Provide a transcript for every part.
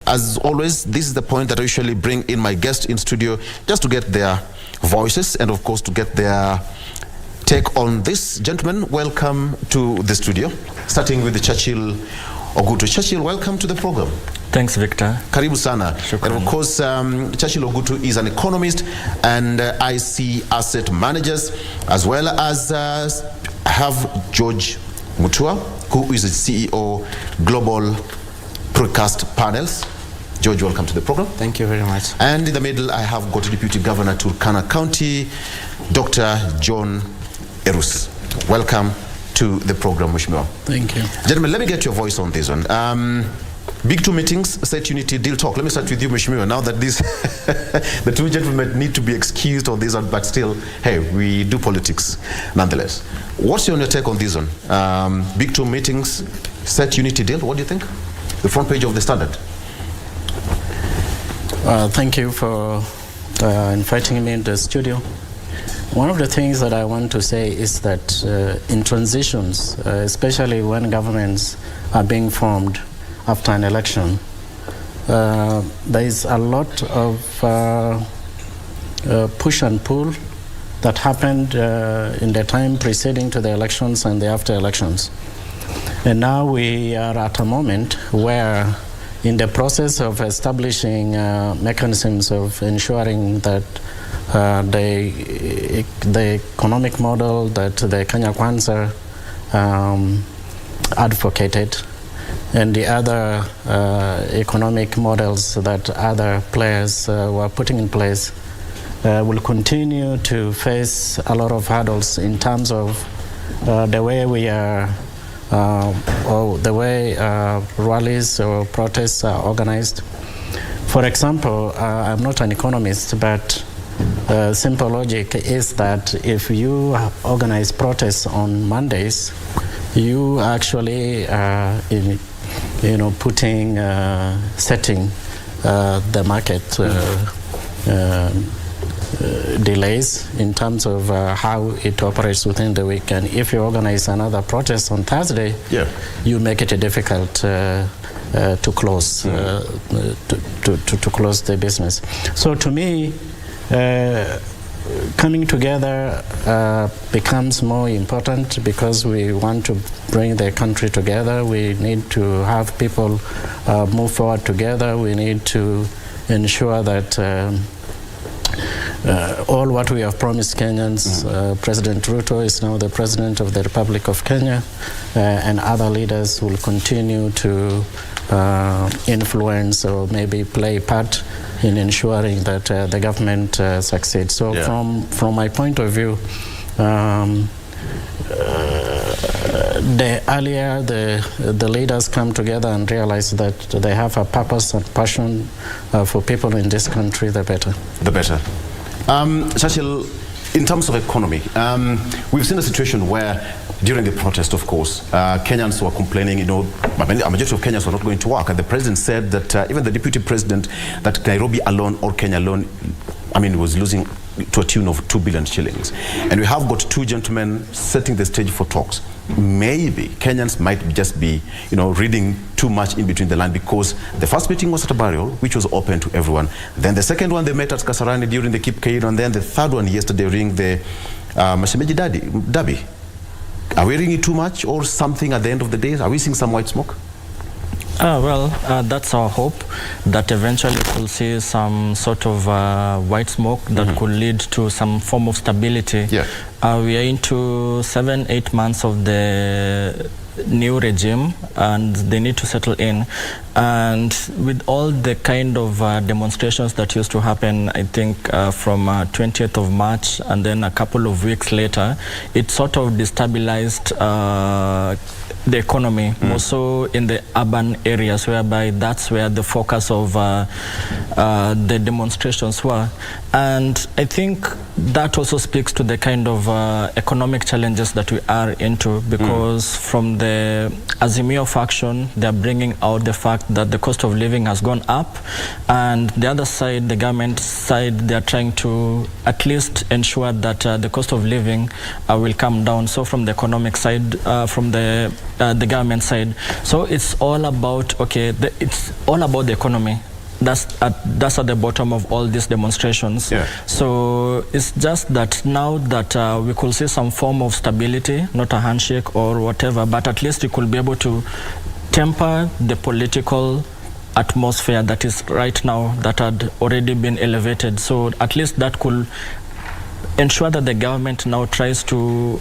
as always, this is the point that I usually bring in my guests in studio just to get their voices and, of course, to get their take on this. Gentlemen, welcome to the studio, starting with the Churchill Ogutu. Churchill, welcome to the program. Thanks, Victor. Karibu sana. Shukran. And of course, Churchill Ogutu is an economist and IC asset managers, as well as I have George Mutua, who is the CEO Global Precast Panels. George, welcome to the program. Thank you very much. And in the middle, I have got Deputy Governor Turkana County, Dr. John Erus. Welcome to the program, Mheshimiwa. Thank you. Gentlemen, let me get your voice on this one. Big two meetings, State Unity Deal Talk. Let me start with you, Mheshimiwa. Now that this, the two gentlemen need to be excused on this one, but still, hey, we do politics nonetheless. What's your take on this one? Big two meetings, State Unity Deal. What do you think? The front page of the Standard. Thank you for inviting me into the studio. One of the things that I want to say is that in transitions, especially when governments are being formed after an election, there is a lot of push and pull that happened in the time preceding to the elections and the after elections. And now we are at a moment where, in the process of establishing mechanisms of ensuring that the economic model that the Kenya Kwanza advocated and the other economic models that other players were putting in place will continue to face a lot of hurdles in terms of the way we are or the way rallies or protests are organized. For example, I'm not an economist, but simple logic is that if you organize protests on Mondays, you actually setting the market delays in terms of how it operates within the week. And if you organize another protest on Thursday, you make it difficult to close to close the business. So to me, coming together becomes more important because we want to bring the country together. We need to have people move forward together. We need to ensure that all what we have promised Kenyans, President Ruto is now the President of the Republic of Kenya, and other leaders will continue to influence or maybe play a part in ensuring that the government succeeds. So from my point of view, the earlier the leaders come together and realize that they have a purpose and passion for people in this country, the better. The better. Churchill, in terms of economy, we've seen a situation where during the protest, of course, Kenyans were complaining, a majority of Kenyans were not going to work. And the president said that even the deputy president, that Nairobi alone or Kenya alone, was losing to a tune of 2 billion shillings. And we have got two gentlemen setting the stage for talks. Maybe Kenyans might just be, reading too much in between the line, because the first meeting was at a burial, which was open to everyone. Then the second one, they met at Kasarani during the Kip Keino, and then the third one yesterday during the Mashemeji Derby. Are we reading too much or something at the end of the day? Are we seeing some white smoke? That's our hope, that eventually we'll see some sort of white smoke that could lead to some form of stability. We are into 7-8 months of the new regime, and they need to settle in. And with all the kind of demonstrations that used to happen, I think from 20th of March and then a couple of weeks later, it sort of destabilized the economy, more so in the urban areas, whereby that's where the focus of the demonstrations were. And I think that also speaks to the kind of economic challenges that we are into, because from the Azimio faction, they're bringing out the fact that the cost of living has gone up, and the other side, the government side, they're trying to at least ensure that the cost of living will come down. So from the economic side, from the government side, so it's all about, okay, it's all about the economy. That's at the bottom of all these demonstrations. Yeah. So it's just that now that we could see some form of stability, not a handshake or whatever, but at least we could be able to temper the political atmosphere that is right now, that had already been elevated. So at least that could ensure that the government now tries to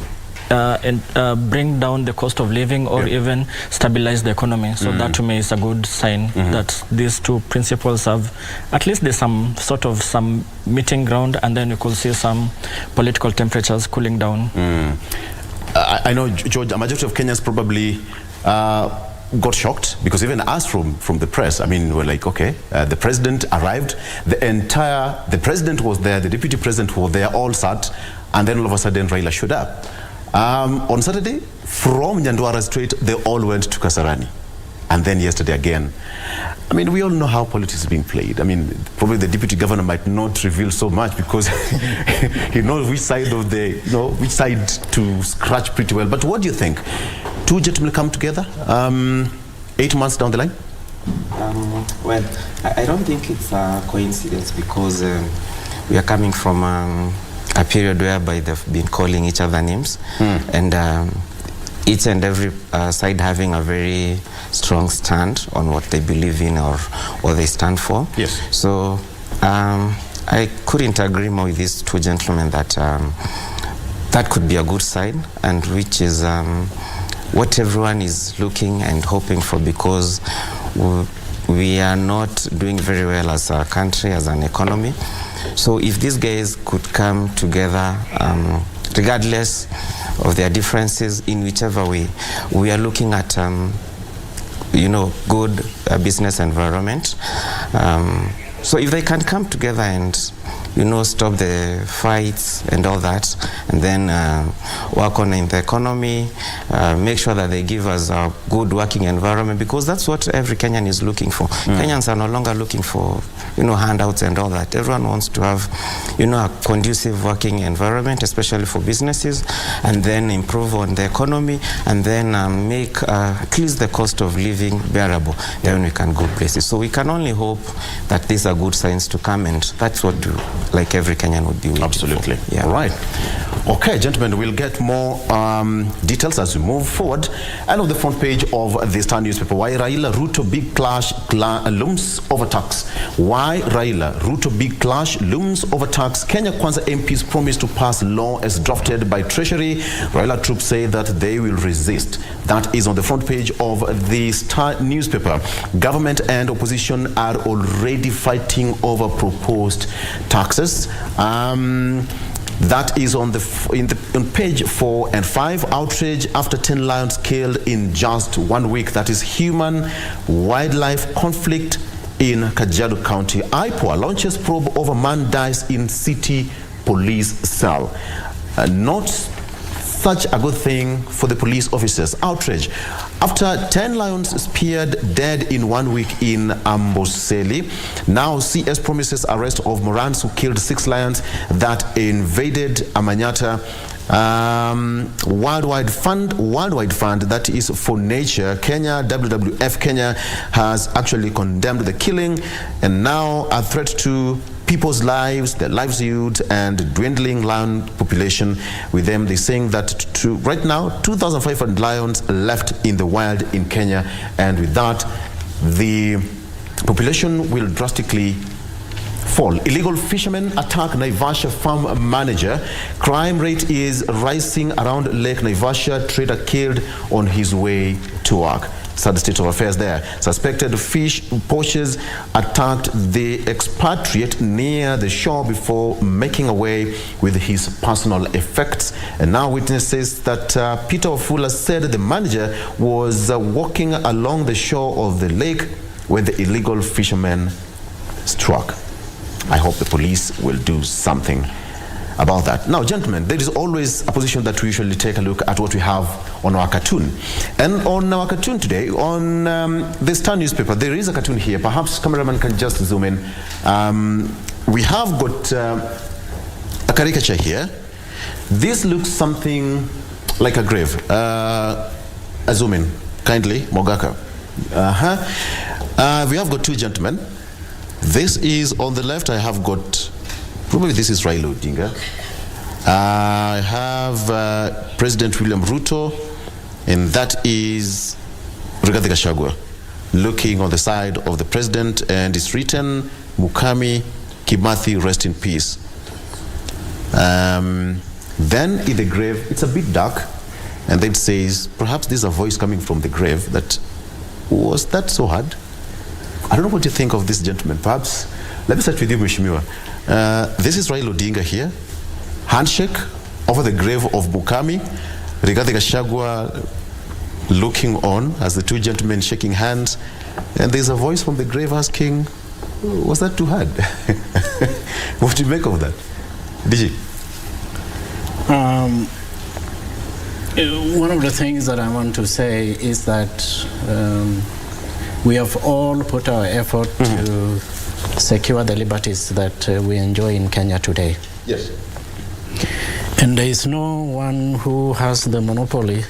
bring down the cost of living, or even stabilize the economy. So that to me is a good sign that these two principles have, at least there's some sort of some meeting ground, and then you could see some political temperatures cooling down. I know, George, a majority of Kenyans probably got shocked, because even us from the press, I mean, we're like, okay, the president arrived, the president was there, the deputy president was there, all sat, and then all of a sudden Raila showed up. On Saturday, from Nyandwara Street, they all went to Kasarani. And then yesterday again. I mean, we all know how politics is being played. I mean, probably the deputy governor might not reveal so much, because he knows which side of the, which side to scratch pretty well. But what do you think? Two gentlemen come together 8 months down the line? Well, I don't think it's a coincidence, because we are coming from a period whereby they've been calling each other names, and each and every side having a very strong stand on what they believe in, or what they stand for. Yes. So I couldn't agree more with these two gentlemen that that could be a good sign, and which is what everyone is looking and hoping for, because we are not doing very well as a country, as an economy. So if these guys could come together, regardless of their differences, in whichever way, we are looking at, good business environment. So if they can come together and, stop the fights and all that, and then work on the economy, make sure that they give us a good working environment, because that's what every Kenyan is looking for. Kenyans are no longer looking for, handouts and all that. Everyone wants to have, a conducive working environment, especially for businesses, and then improve on the economy, and then make at least the cost of living bearable. Then we can go places. So we can only hope that these are good signs to come, and that's what like every Kenyan would be waiting Absolutely. for. Yeah. All right. Okay, gentlemen, we'll get more details as we move forward. And on the front page of the Star newspaper, why Raila Ruto big clash looms over tax. Why Raila Ruto big clash looms over tax. Kenya Kwanza MPs promise to pass law as drafted by Treasury. Raila troops say that they will resist. That is on the front page of the Star newspaper. Government and opposition are already fighting over proposed taxes. That is on page 4 and 5. Outrage after 10 lions killed in just 1 week. That is human-wildlife conflict in Kajiado County. IPOA launches probe over man dies in city police cell. Not such a good thing for the police officers. Outrage after 10 lions speared dead in 1 week in Amboseli. Now CS promises arrest of Morans who killed 6 lions that invaded Amanyata. Worldwide fund that is for nature. Kenya, WWF Kenya has actually condemned the killing, and now a threat to people's lives, their livelihoods, and dwindling lion population. With them, they're saying that right now 2,500 lions left in the wild in Kenya, and with that the population will drastically fall. Illegal fishermen attack Naivasha farm manager. Crime rate is rising around Lake Naivasha. Trader killed on his way to work. Sad state of affairs there. Suspected fish poachers attacked the expatriate near the shore before making away with his personal effects. And now witnesses that Peter Ofula said the manager was walking along the shore of the lake when the illegal fishermen struck. I hope the police will do something about that. Now, gentlemen, there is always a position that we usually take a look at what we have on our cartoon. And on our cartoon today, on the Star newspaper, there is a cartoon here. Perhaps cameraman can just zoom in. We have got a caricature here. This looks something like a grave. A zoom in, kindly, Mogaka. We have got two gentlemen. This is on the left. I have got, probably this is Raila Odinga. I have President William Ruto, and that is Rigathi Gachagua, looking on the side of the president, and it's written, Mukami Kimathi, rest in peace. Then in the grave, it's a bit dark, and then it says, perhaps there's a voice coming from the grave that, was that so hard? I don't know what you think of this gentleman. Perhaps, let me start with you, Mheshimiwa. This is Raila Odinga here. Handshake over the grave of Mukami. Rigathi Gachagua looking on as the two gentlemen shaking hands. And there's a voice from the grave asking, was that too hard? What do you make of that? DG? One of the things that I want to say is that we have all put our effort to secure the liberties that we enjoy in Kenya today. Yes. And there is no one who has the monopoly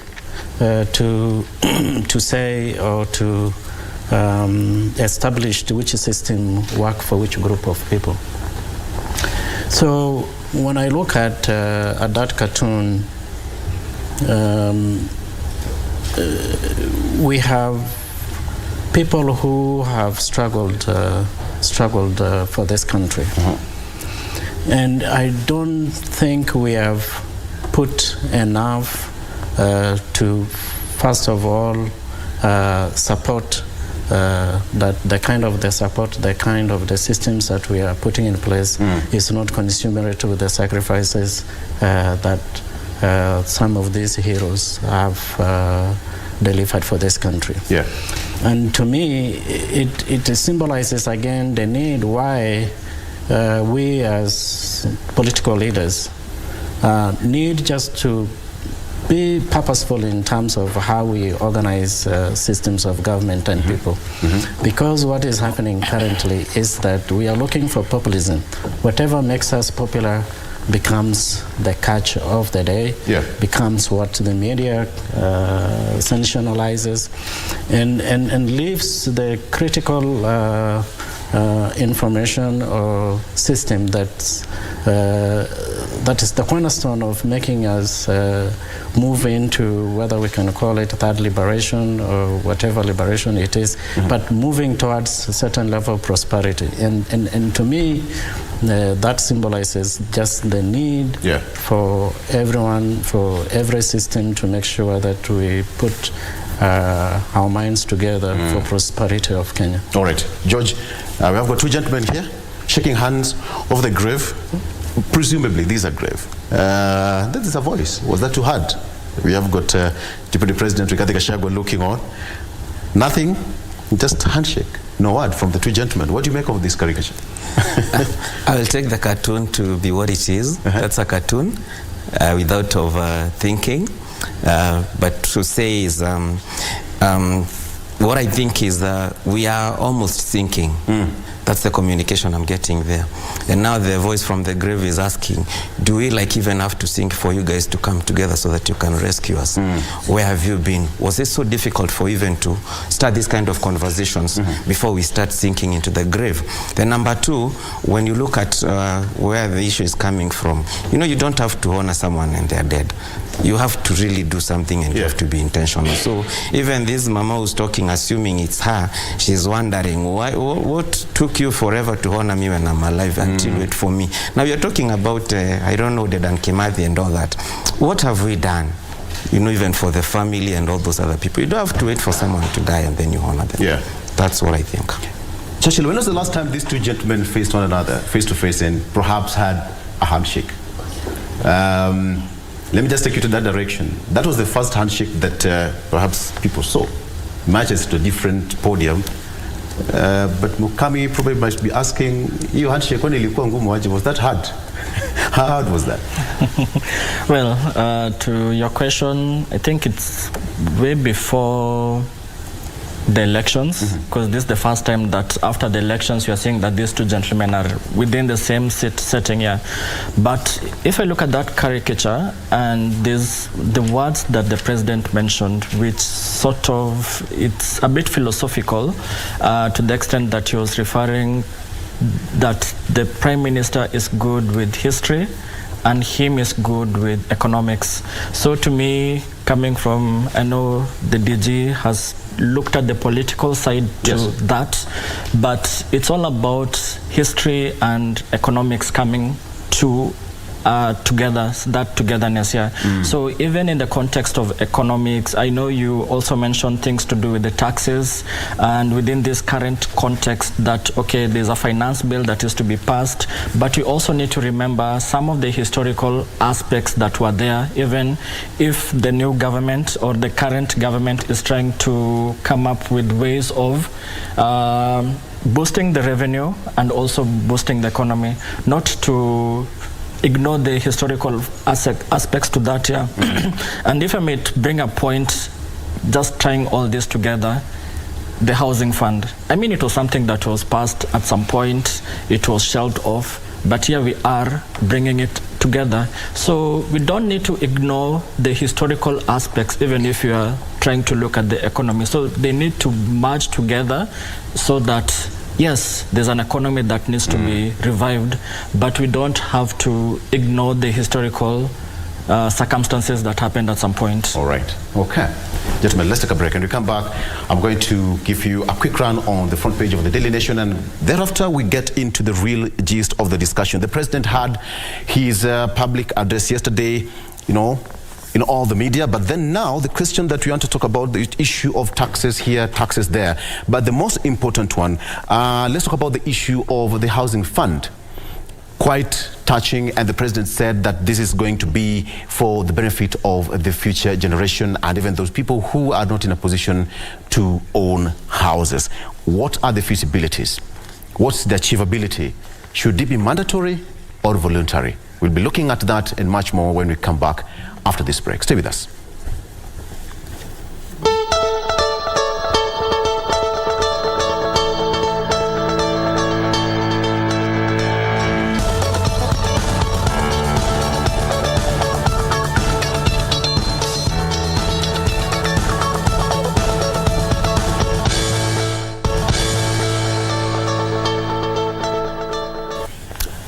to say or to establish which system work for which group of people. So when I look at that cartoon, we have people who have struggled for this country. And I don't think we have put enough to, first of all, support the kind of the systems that we are putting in place is not commensurate with the sacrifices that some of these heroes have delivered for this country. Yeah. And to me, it symbolizes again the need why we as political leaders need just to be purposeful in terms of how we organize systems of government and people. Because what is happening currently is that we are looking for populism. Whatever makes us popular becomes the catch of the day, becomes what the media sensationalizes, and leaves the critical information or system that is the cornerstone of making us move into, whether we can call it third liberation or whatever liberation it is, but moving towards a certain level of prosperity. And to me, that symbolizes just the need for everyone, for every system to make sure that we put our minds together for prosperity of Kenya. All right. George, we have got two gentlemen here shaking hands over the grave. Presumably, these are grave. That is a voice. Was that too hard? We have got Deputy President Rigathi Gachagua looking on. Nothing, just handshake. No word from the two gentlemen. What do you make of this caricature? I will take the cartoon to be what it is. That's a cartoon without overthinking. But to say is, what I think is we are almost thinking. That's the communication I'm getting there. And now the voice from the grave is asking, do we even have to think for you guys to come together so that you can rescue us? Where have you been? Was it so difficult for even to start this kind of conversations before we start sinking into the grave? Then number two, when you look at where the issue is coming from, you don't have to honor someone and they're dead. You have to really do something, and you have to be intentional. So even this mama who's talking, assuming it's her, she's wondering, what took you forever to honor me when I'm alive until wait for me? Now you're talking about, I don't know, the Dan Kimathi and all that. What have we done? Even for the family and all those other people. You don't have to wait for someone to die and then you honor them. Yeah. That's what I think. Churchill, when was the last time these two gentlemen faced one another, face to face, and perhaps had a handshake? Let me just take you to that direction. That was the first handshake that perhaps people saw. Matches to a different podium. But Mukami probably might be asking, you handshake when ilikuwa ngumu aje? Was that hard? How hard was that? Well, to your question, I think it's way before the elections, because this is the first time that after the elections you are seeing that these two gentlemen are within the same setting here. But if I look at that caricature and the words that the president mentioned, which sort of, it's a bit philosophical to the extent that he was referring that the prime minister is good with history and him is good with economics. So to me, coming from, I know the DG has looked at the political side to that, but it's all about history and economics coming to together, that togetherness here. So even in the context of economics, I know you also mentioned things to do with the taxes, and within this current context that, okay, there's a finance bill that is to be passed, but we also need to remember some of the historical aspects that were there, even if the new government or the current government is trying to come up with ways of boosting the revenue and also boosting the economy, not to ignore the historical aspects to that, yeah. And if I may bring a point, just tying all this together, the housing fund. I mean, it was something that was passed at some point, it was shelved off, but here we are bringing it together. So we don't need to ignore the historical aspects, even if you are trying to look at the economy. So they need to merge together so that, yes, there's an economy that needs to be revived, but we don't have to ignore the historical circumstances that happened at some point. All right. Okay. Gentlemen, let's take a break. And we come back, I'm going to give you a quick run on the front page of the Daily Nation, and thereafter we get into the real gist of the discussion. The president had his public address yesterday, you know, in all the media, but then now the question that we want to talk about, the issue of taxes here, taxes there. But the most important one, let's talk about the issue of the housing fund. Quite touching, and the president said that this is going to be for the benefit of the future generation and even those people who are not in a position to own houses. What are the feasibilities? What's the achievability? Should it be mandatory or voluntary? We'll be looking at that and much more when we come back after this break. Stay with us.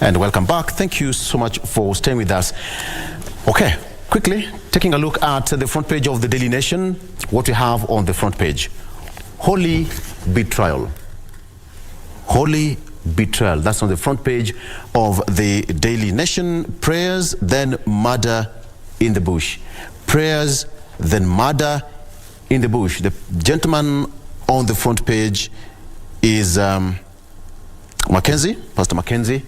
And welcome back. Thank you so much for staying with us. Okay, quickly taking a look at the front page of the Daily Nation. What we have on the front page: holy betrayal. Holy betrayal. That's on the front page of the Daily Nation. Prayers, then murder in the bush. Prayers, then murder in the bush. The gentleman on the front page is Mackenzie, Pastor Mackenzie.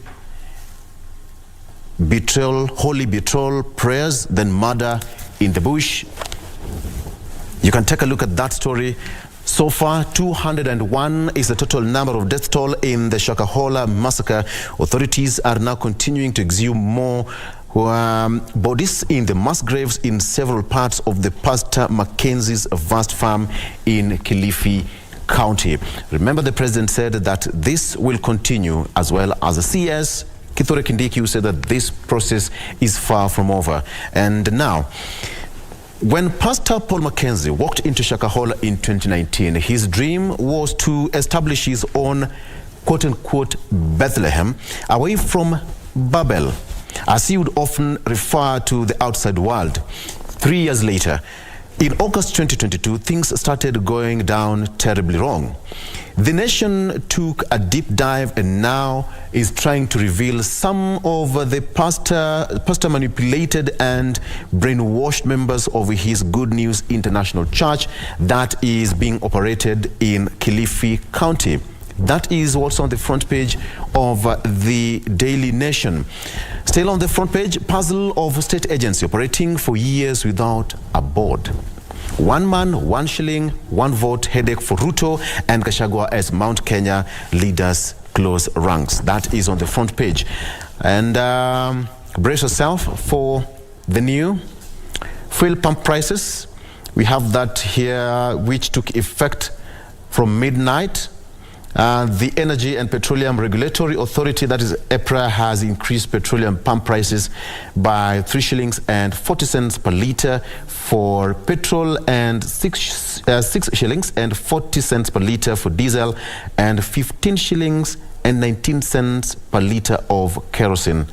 Betrayal, holy betrayal, prayers, then murder in the bush. You can take a look at that story. So far, 201 is the total number of death toll in the Shakahola massacre. Authorities are now continuing to exhume more bodies in the mass graves in several parts of the Pastor Mackenzie's vast farm in Kilifi County. Remember, the president said that this will continue, as well as the CS Kithure Kindiki, who said that this process is far from over. And now, when Pastor Paul Mackenzie walked into Shakahola in 2019, his dream was to establish his own quote-unquote Bethlehem away from Babel, as he would often refer to the outside world. 3 years later, in August 2022, things started going down terribly wrong. The nation took a deep dive and now is trying to reveal some of the pastor manipulated and brainwashed members of his Good News International Church that is being operated in Kilifi County. That is what's on the front page of the Daily Nation. Still on the front page, puzzle of state agency operating for years without a board. One man, 1 shilling, 1 vote headache for Ruto and Gachagua as Mount Kenya leaders close ranks. That is on the front page. And brace yourself for the new fuel pump prices. We have that here, which took effect from midnight. The Energy and Petroleum Regulatory Authority, that is EPRA, has increased petroleum pump prices by 3 shillings and 40 cents per litre for petrol and 6 shillings and 40 cents per litre for diesel and 15 shillings and 19 cents per litre of kerosene.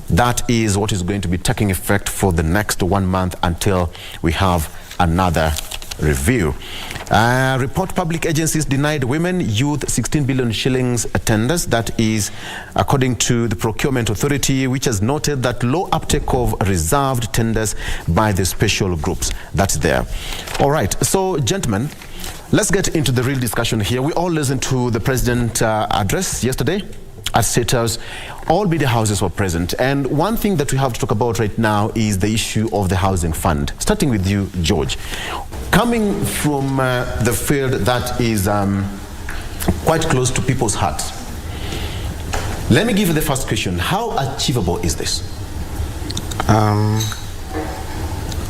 That is what is going to be taking effect for the next 1 month until we have another review. Report public agencies denied women youth 16 billion shillings tenders. That is according to the Procurement Authority, which has noted that low uptake of reserved tenders by the special groups. That's there. All right. So, gentlemen, let's get into the real discussion here. We all listened to the president's address yesterday at State House. All media houses were present. And one thing that we have to talk about right now is the issue of the housing fund. Starting with you, George. Coming from the field that is quite close to people's hearts, let me give you the first question. How achievable is this?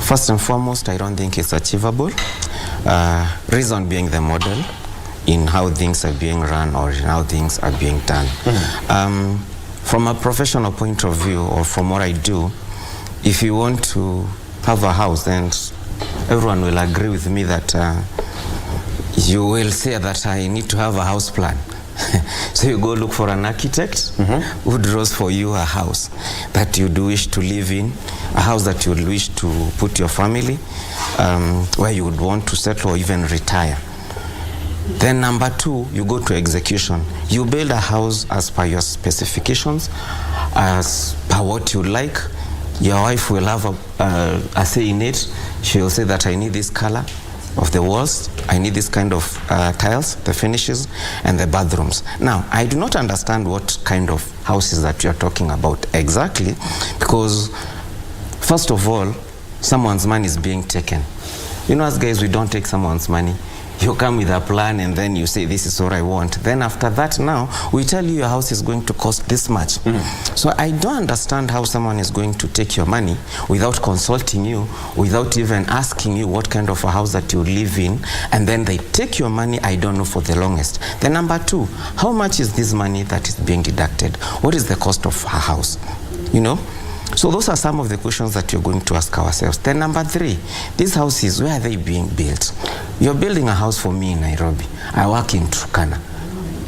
First and foremost, I don't think it's achievable. Reason being the model in how things are being run or in how things are being done. From a professional point of view, or from what I do, if you want to have a house, then everyone will agree with me that you will say that I need to have a house plan. So you go look for an architect who draws for you a house that you do wish to live in, a house that you would wish to put your family, where you would want to settle or even retire. Then number 2, you go to execution. You build a house as per your specifications, as per what you like. Your wife will have a say in it. She will say that I need this color of the walls, I need this kind of tiles, the finishes, and the bathrooms. Now, I do not understand what kind of houses that you're talking about exactly, because first of all, someone's money is being taken. You know, as guys, we don't take someone's money. You come with a plan and then you say, this is what I want. Then after that, now, we tell you your house is going to cost this much. So I don't understand how someone is going to take your money without consulting you, without even asking you what kind of a house that you live in, and then they take your money, I don't know, for the longest. Then number 2, how much is this money that is being deducted? What is the cost of a house? You know? So those are some of the questions that you're going to ask ourselves. Then number 3, these houses, where are they being built? You're building a house for me in Nairobi. I work in Turkana.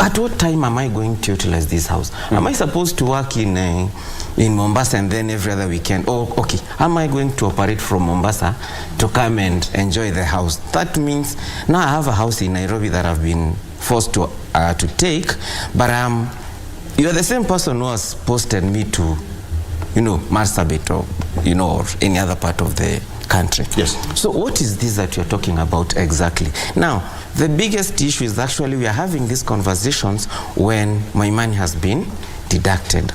At what time am I going to utilize this house? Am I supposed to work in Mombasa and then every other weekend? Oh, okay. Am I going to operate from Mombasa to come and enjoy the house? That means now I have a house in Nairobi that I've been forced to take, but you're the same person who has posted me to, Marsabit or, or any other part of the country. Yes. So what is this that you're talking about exactly? Now, the biggest issue is actually we are having these conversations when my money has been deducted.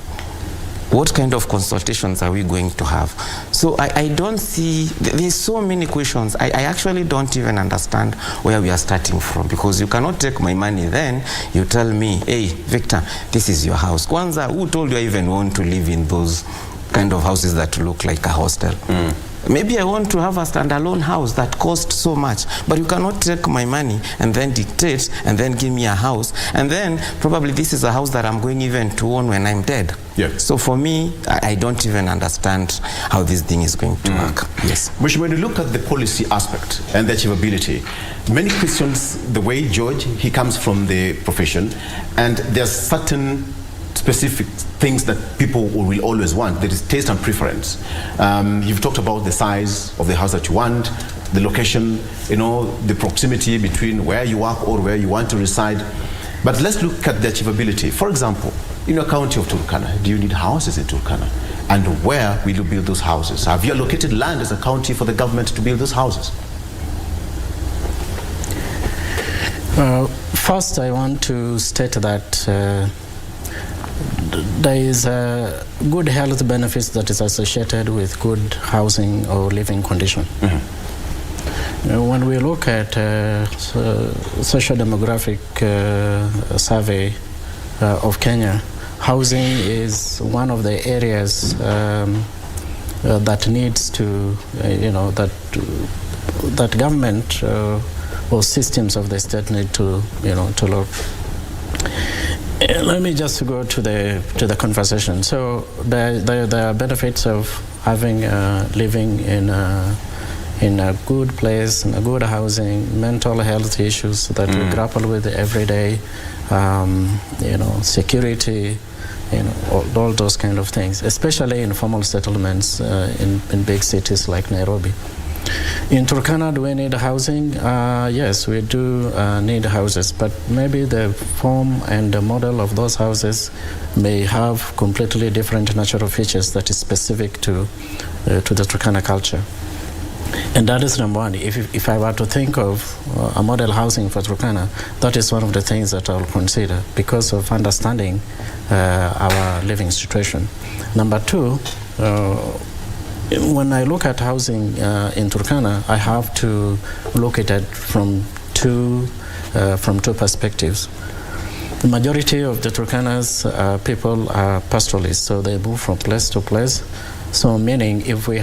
What kind of consultations are we going to have? So I don't see, there's so many questions. I actually don't even understand where we are starting from, because you cannot take my money, then you tell me, hey, Victor, this is your house. Kwanza, who told you I even want to live in those kind of houses that look like a hostel? Maybe I want to have a standalone house that costs so much, but you cannot take my money and then dictate and then give me a house, and then probably this is a house that I'm going even to own when I'm dead. Yeah. So for me, I don't even understand how this thing is going to work. Yes. Which, when you look at the policy aspect and the achievability, many questions the way George, he comes from the profession, and there's certain specific things that people will always want. There is taste and preference. You've talked about the size of the house that you want, the location, the proximity between where you work or where you want to reside. But let's look at the achievability. For example, in your county of Turkana, do you need houses in Turkana? And where will you build those houses? Have you allocated land as a county for the government to build those houses? First, I want to state that there is good health benefits that is associated with good housing or living condition. When we look at social demographic survey of Kenya, housing is one of the areas that needs to, that government or systems of the state need to, to look. Let me just go to the conversation. So there are benefits of having living in a good place, in a good housing, mental health issues that we grapple with every day, security, all those kind of things, especially in formal settlements in big cities like Nairobi. In Turkana, do we need housing? Yes, we do need houses, but maybe the form and the model of those houses may have completely different natural features that is specific to the Turkana culture. And that is number one. If I were to think of a model housing for Turkana, that is one of the things that I will consider because of understanding our living situation. Number two, when I look at housing in Turkana, I have to look at it from two perspectives. The majority of the Turkana's people are pastoralists, so they move from place to place. So meaning if we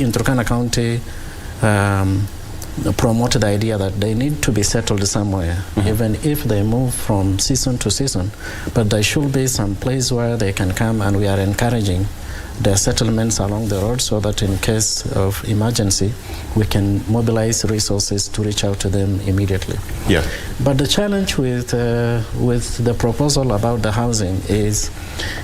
in Turkana County promote the idea that they need to be settled somewhere, even if they move from season to season, but there should be some place where they can come, and we are encouraging their settlements along the road so that in case of emergency, we can mobilize resources to reach out to them immediately. Yeah. But the challenge with the proposal about the housing is,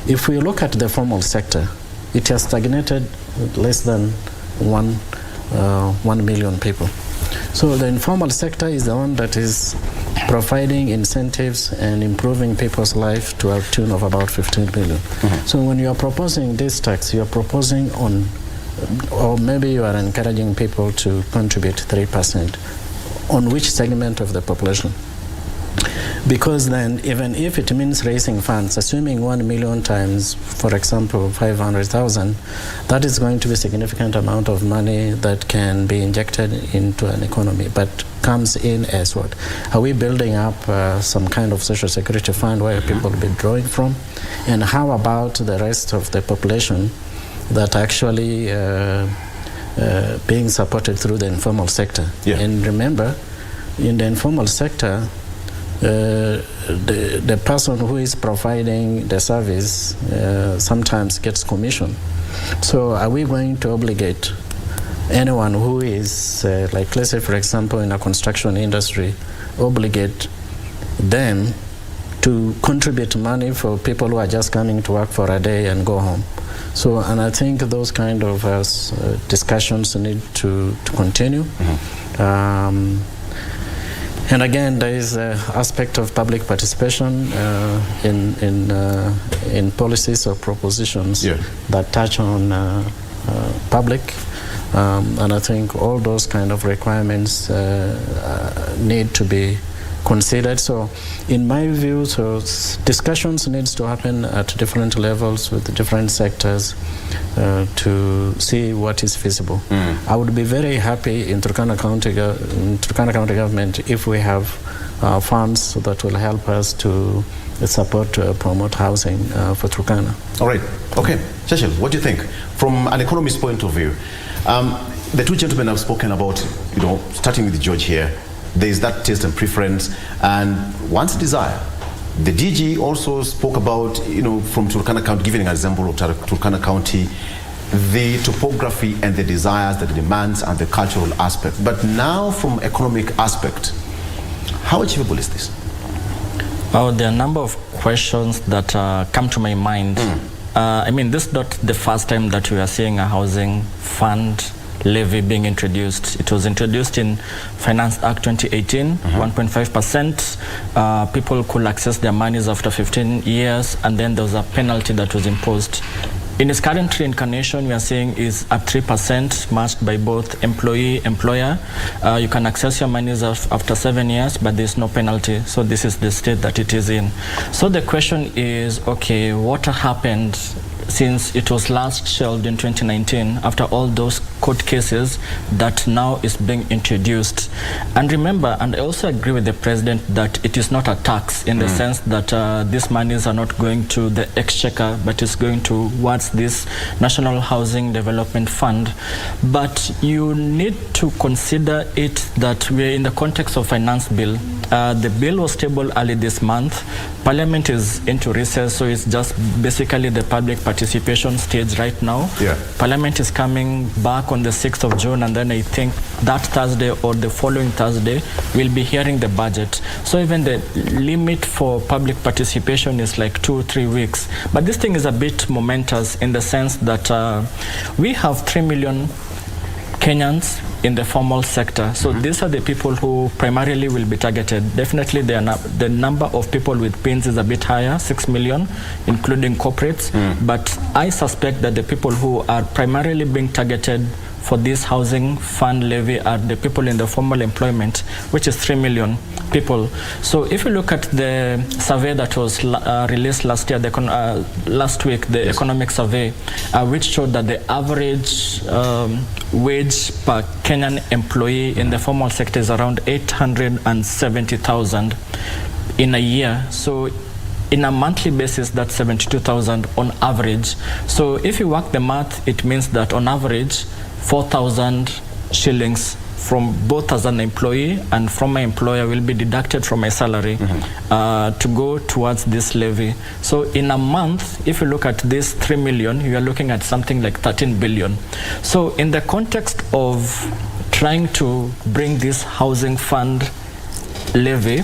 if we look at the formal sector, it has stagnated with less than 1 million people. So the informal sector is the one that is providing incentives and improving people's life to a tune of about 15 billion. So when you are proposing this tax, you are proposing on, or maybe you are encouraging people to contribute 3%. On which segment of the population? Because then, even if it means raising funds, assuming 1 million times, for example, 500,000, that is going to be a significant amount of money that can be injected into an economy, but comes in as what? Are we building up some kind of social security fund where people will be drawing from? And how about the rest of the population that actually being supported through the informal sector? Yeah. And remember, in the informal sector, the person who is providing the service sometimes gets commission. So are we going to obligate anyone who is, like let's say for example in a construction industry, obligate them to contribute money for people who are just coming to work for a day and go home? So, and I think those kind of discussions need to continue. And again, there is an aspect of public participation in policies or propositions that touch on public, and I think all those kind of requirements need to be considered. So, in my view, so discussions needs to happen at different levels with different sectors to see what is feasible. I would be very happy in Turkana County government if we have funds that will help us to support promote housing for Turkana. All right. Okay. Churchill, what do you think? From an economist point of view, the two gentlemen have spoken about, starting with George here, there is that taste and preference and one's desire. The DG also spoke about, from Turkana County, giving an example of Turkana County, the topography and the desires, the demands and the cultural aspect. But now from economic aspect, how achievable is this? Oh, there are a number of questions that come to my mind. I mean, this is not the first time that we are seeing a housing fund levy being introduced. It was introduced in Finance Act 2018, 1.5%. People could access their monies after 15 years, and then there was a penalty that was imposed. In its current reincarnation, we are seeing is at 3%, matched by both employee, employer. You can access your monies after 7 years, but there's no penalty. So this is the state that it is in. So the question is, okay, what happened since it was last shelved in 2019 after all those court cases that now is being introduced. And remember, and I also agree with the president that it is not a tax in the sense that these monies are not going to the exchequer, but it's going towards this National Housing Development Fund. But you need to consider it that we're in the context of finance bill. The bill was tabled early this month. Parliament is into recess, so it's just basically the public participation stage right now. Parliament is coming back on the 6th of June, and then I think that Thursday or the following Thursday we'll be hearing the budget. So even the limit for public participation is like 2 or 3 weeks. But this thing is a bit momentous in the sense that we have 3 million Kenyans in the formal sector. So these are the people who primarily will be targeted. Definitely the number of people with PINs is a bit higher, 6 million, including corporates. But I suspect that the people who are primarily being targeted for this housing fund levy are the people in the formal employment, which is 3 million people. So if you look at the survey that was released last year, last week, the economic survey, which showed that the average wage per Kenyan employee in the formal sector is around 870,000 in a year. So in a monthly basis, that's 72,000 on average. So if you work the math, it means that on average, 4,000 shillings from both as an employee and from my employer will be deducted from my salary to go towards this levy. So in a month, if you look at this 3 million, you are looking at something like 13 billion. So in the context of trying to bring this housing fund levy,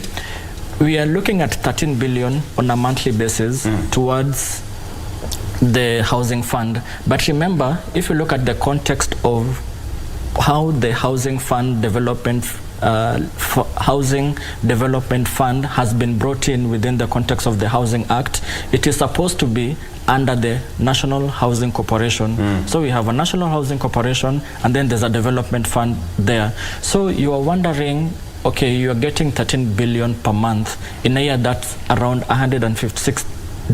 we are looking at 13 billion on a monthly basis towards the housing fund. But remember, if you look at the context of how the housing development fund has been brought in within the context of the Housing Act, it is supposed to be under the National Housing Corporation. So we have a National Housing Corporation, and then there's a development fund there. So you are wondering, okay, you are getting 13 billion per month. In a year, that's around 156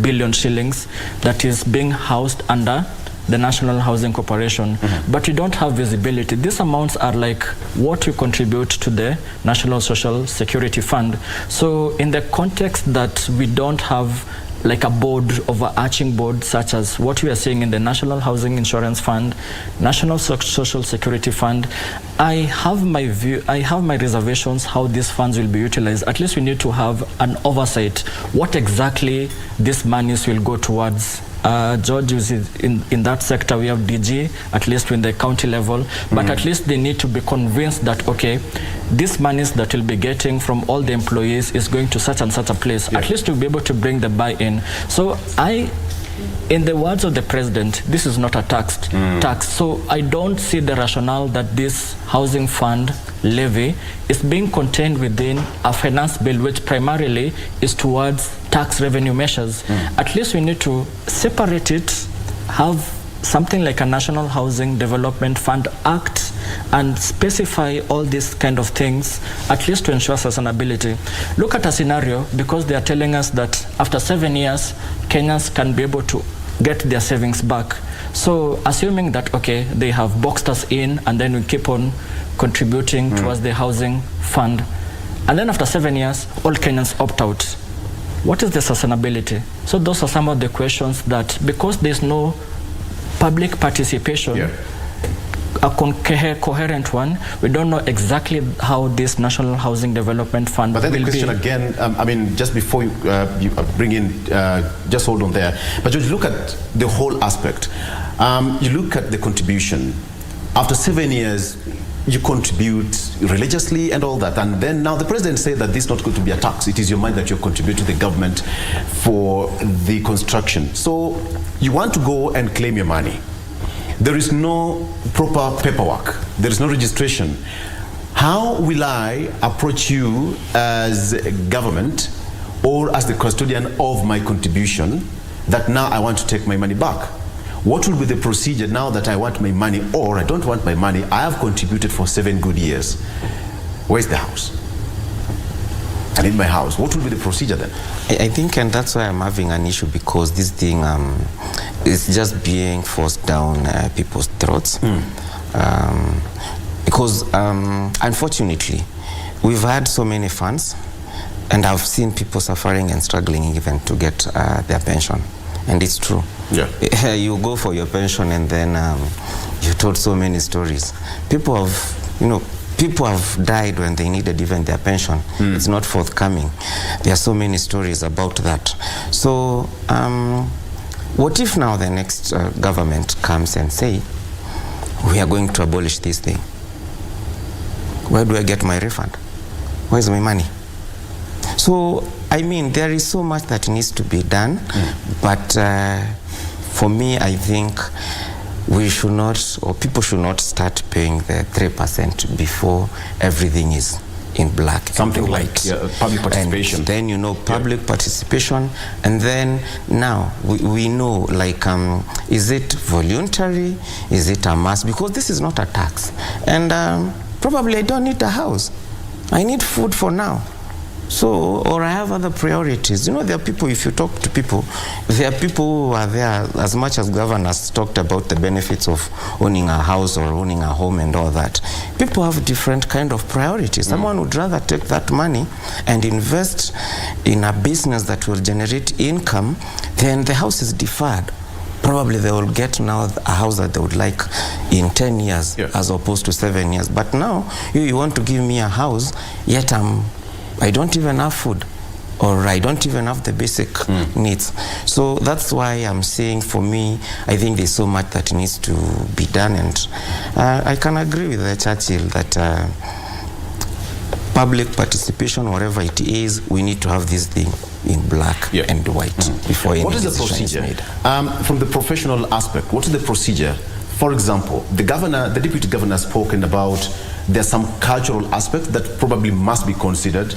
billion shillings that is being housed under the National Housing Corporation. But you don't have visibility. These amounts are like what you contribute to the National Social Security Fund. So in the context that we don't have like a board, overarching board, such as what we are seeing in the National Housing Insurance Fund, National Social Security Fund, I have my view, I have my reservations how these funds will be utilized. At least we need to have an oversight what exactly these monies will go towards. George is in that sector. We have DG, at least in the county level, but at least they need to be convinced that, okay, these monies that we'll be getting from all the employees is going to such and such a place, at least to be able to bring the buy-in. So in the words of the president, this is not a tax. So I don't see the rationale that this housing fund levy is being contained within a finance bill, which primarily is towards tax revenue measures. At least we need to separate it, have something like a National Housing Development Fund Act, and specify all these kind of things, at least to ensure sustainability. Look at a scenario, because they are telling us that after 7 years, Kenyans can be able to get their savings back. So assuming that, okay, they have boxed us in, and then we keep on contributing towards the housing fund, and then after 7 years, all Kenyans opt out. What is the sustainability? So those are some of the questions that, because there's no public participation, a coherent one, we don't know exactly how this National Housing Development Fund will be. But then the question again, I mean, just before you bring in, just hold on there, but you look at the whole aspect. You look at the contribution. After 7 years, you contribute religiously and all that, and then now the president said that this is not going to be a tax. It is your money that you contribute to the government for the construction. So you want to go and claim your money. There is no proper paperwork. There is no registration. How will I approach you as a government or as the custodian of my contribution that now I want to take my money back? What will be the procedure now that I want my money, or I don't want my money, I have contributed for 7 good years? Where's the house? I need my house. What will be the procedure then? I think, and that's why I'm having an issue, because this thing it's just being forced down people's throats. Because unfortunately, we've had so many funds, and I've seen people suffering and struggling even to get their pension. And it's true. Yeah. You go for your pension and then you told so many stories. People have died when they needed even their pension. It's not forthcoming. There are so many stories about that. So what if now the next government comes and say, we are going to abolish this thing? Where do I get my refund? Where's my money? So, I mean, there is so much that needs to be done, but for me, I think we should not, or people should not start paying the 3% before everything is in black. Something like public participation. And then, public participation, and then now we know, like, is it voluntary? Is it a must? Because this is not a tax. And probably I don't need a house. I need food for now. So, or I have other priorities. There are people, if you talk to people, there are people who are there, as much as governors talked about the benefits of owning a house or owning a home and all that. People have different kind of priorities. Someone would rather take that money and invest in a business that will generate income, then the house is deferred. Probably they will get now a house that they would like in 10 years as opposed to 7 years. But now, you want to give me a house, yet I don't even have food, or I don't even have the basic needs. So that's why I'm saying, for me, I think there's so much that needs to be done. And I can agree with Churchill that public participation, whatever it is, we need to have this thing in black and white before any decision is made. What is the procedure? From the professional aspect, what is the procedure? For example, the deputy governor has spoken about there's some cultural aspects that probably must be considered.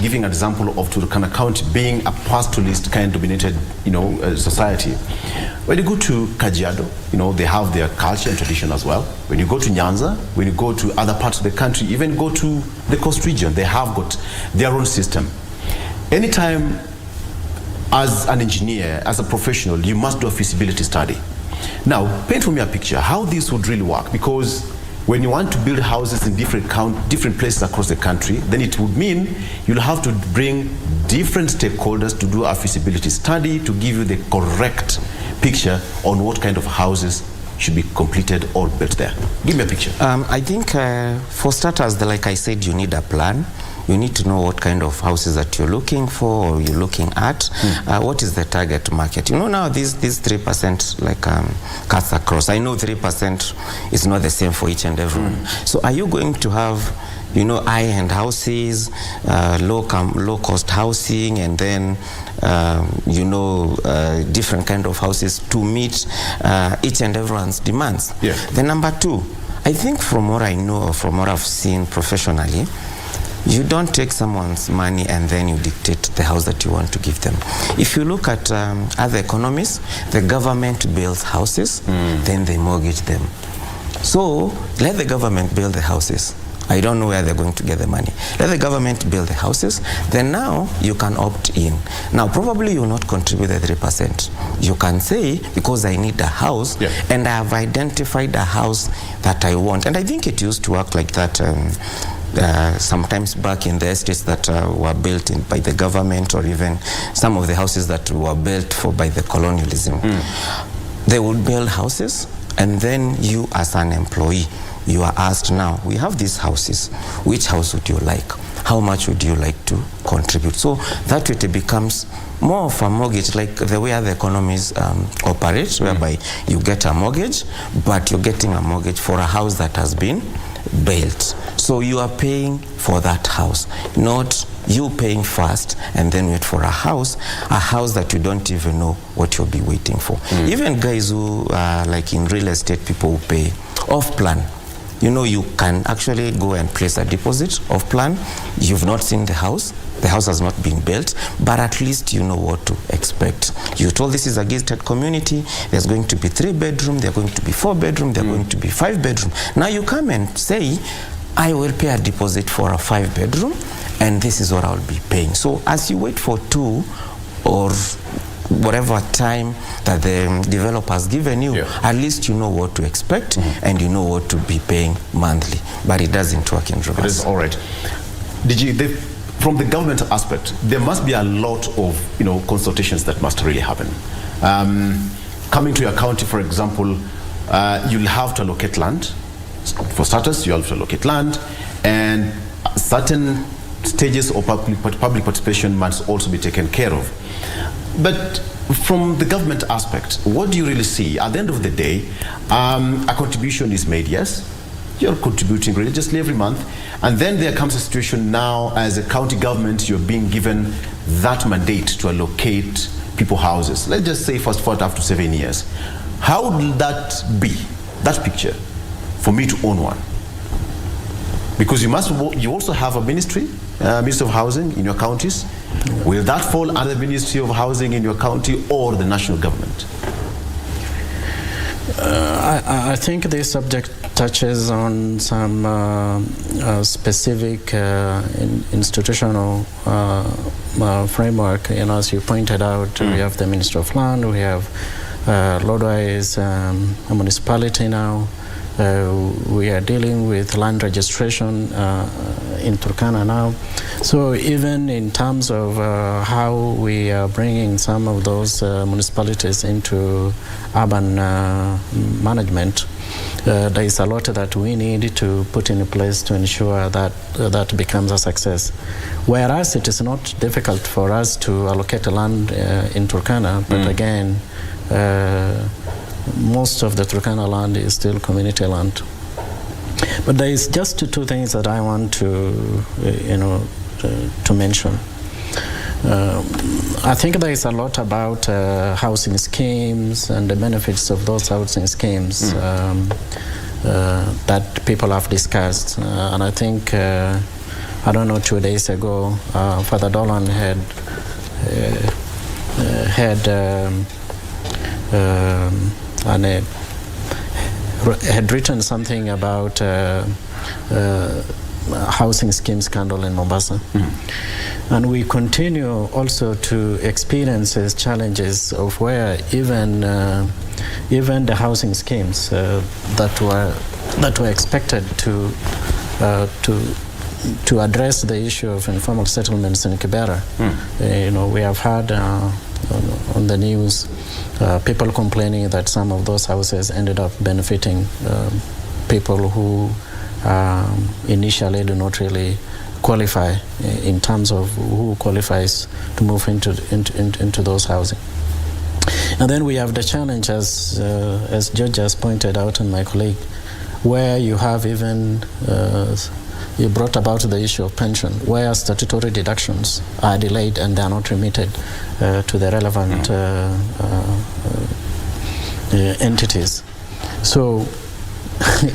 Giving an example of Turkana County being a pastoralist kind of dominated, society. When you go to Kajiado, they have their culture and tradition as well. When you go to Nyanza, when you go to other parts of the country, even go to the coast region, they have got their own system. Anytime, as an engineer, as a professional, you must do a feasibility study. Now, paint for me a picture how this would really work, because when you want to build houses in different places across the country, then it would mean you'll have to bring different stakeholders to do a feasibility study to give you the correct picture on what kind of houses should be completed or built there. Give me a picture. I think for starters, like I said, you need a plan. You need to know what kind of houses that you're looking for or you're looking at. What is the target market? Now these 3% cuts across. I know 3% is not the same for each and everyone. So are you going to have, high-end houses, low-cost housing, and then, different kind of houses to meet each and everyone's demands? The number two, I think from what I know or from what I've seen professionally, you don't take someone's money and then you dictate the house that you want to give them. If you look at other economies, the government builds houses, then they mortgage them. So let the government build the houses. I don't know where they're going to get the money. Let the government build the houses, then now you can opt in. Now probably you will not contribute the 3%. You can say, because I need a house, and I have identified a house that I want. And I think it used to work like that sometimes back in the estates that were built by the government, or even some of the houses that were built by the colonialism. They would build houses, and then you as an employee, you are asked, now we have these houses, which house would you like? How much would you like to contribute? So that way it becomes more of a mortgage, like the way other economies operate, whereby you get a mortgage, but you're getting a mortgage for a house that has been built. So you are paying for that house, not you paying first and then wait for a house that you don't even know what you'll be waiting for. Even guys who like in real estate, people who pay off plan. You can actually go and place a deposit off plan. You've not seen the house has not been built, but at least you know what to expect. You're told this is a gated community, there's going to be 3-bedroom, there are going to be 4-bedroom, there are going to be 5-bedroom. Now you come and say, I will pay a deposit for a 5-bedroom, and this is what I'll be paying. So as you wait for 2 or whatever time that the developer has given you, at least you know what to expect and you know what to be paying monthly. But it doesn't work in reverse. It is all right. From the government aspect, there must be a lot of consultations that must really happen. Coming to your county, for example, you'll have to allocate land. For starters, you have to allocate land, and certain stages of public participation must also be taken care of. But from the government aspect, what do you really see? At the end of the day, a contribution is made, yes. You're contributing religiously every month, and then there comes a situation now as a county government, you're being given that mandate to allocate people houses. Let's just say first 4 up to 7 years. How will that be, that picture, for me to own one? Because you also have a ministry, Ministry of Housing in your counties. Will that fall under the Ministry of Housing in your county or the national government? I think this subject touches on some specific institutional framework. As you pointed out, we have the Ministry of Land, we have Lodwar is a municipality now. We are dealing with land registration in Turkana now. So even in terms of how we are bringing some of those municipalities into urban management, there is a lot that we need to put in place to ensure that that becomes a success. Whereas it is not difficult for us to allocate land in Turkana, but again, most of the Turkana land is still community land. But there is just two things that I want to mention. I think there is a lot about housing schemes and the benefits of those housing schemes that people have discussed. And I think, 2 days ago, Father Dolan had written something about housing scheme scandal in Mombasa. And we continue also to experience challenges of where even the housing schemes that were expected to address the issue of informal settlements in Kibera. We have had on the news people complaining that some of those houses ended up benefiting people who initially do not really qualify in terms of who qualifies to move into those housing. And then we have the challenge, as George has pointed out and my colleague, where you have even you brought about the issue of pension, where statutory deductions are delayed and they are not remitted to the relevant entities. So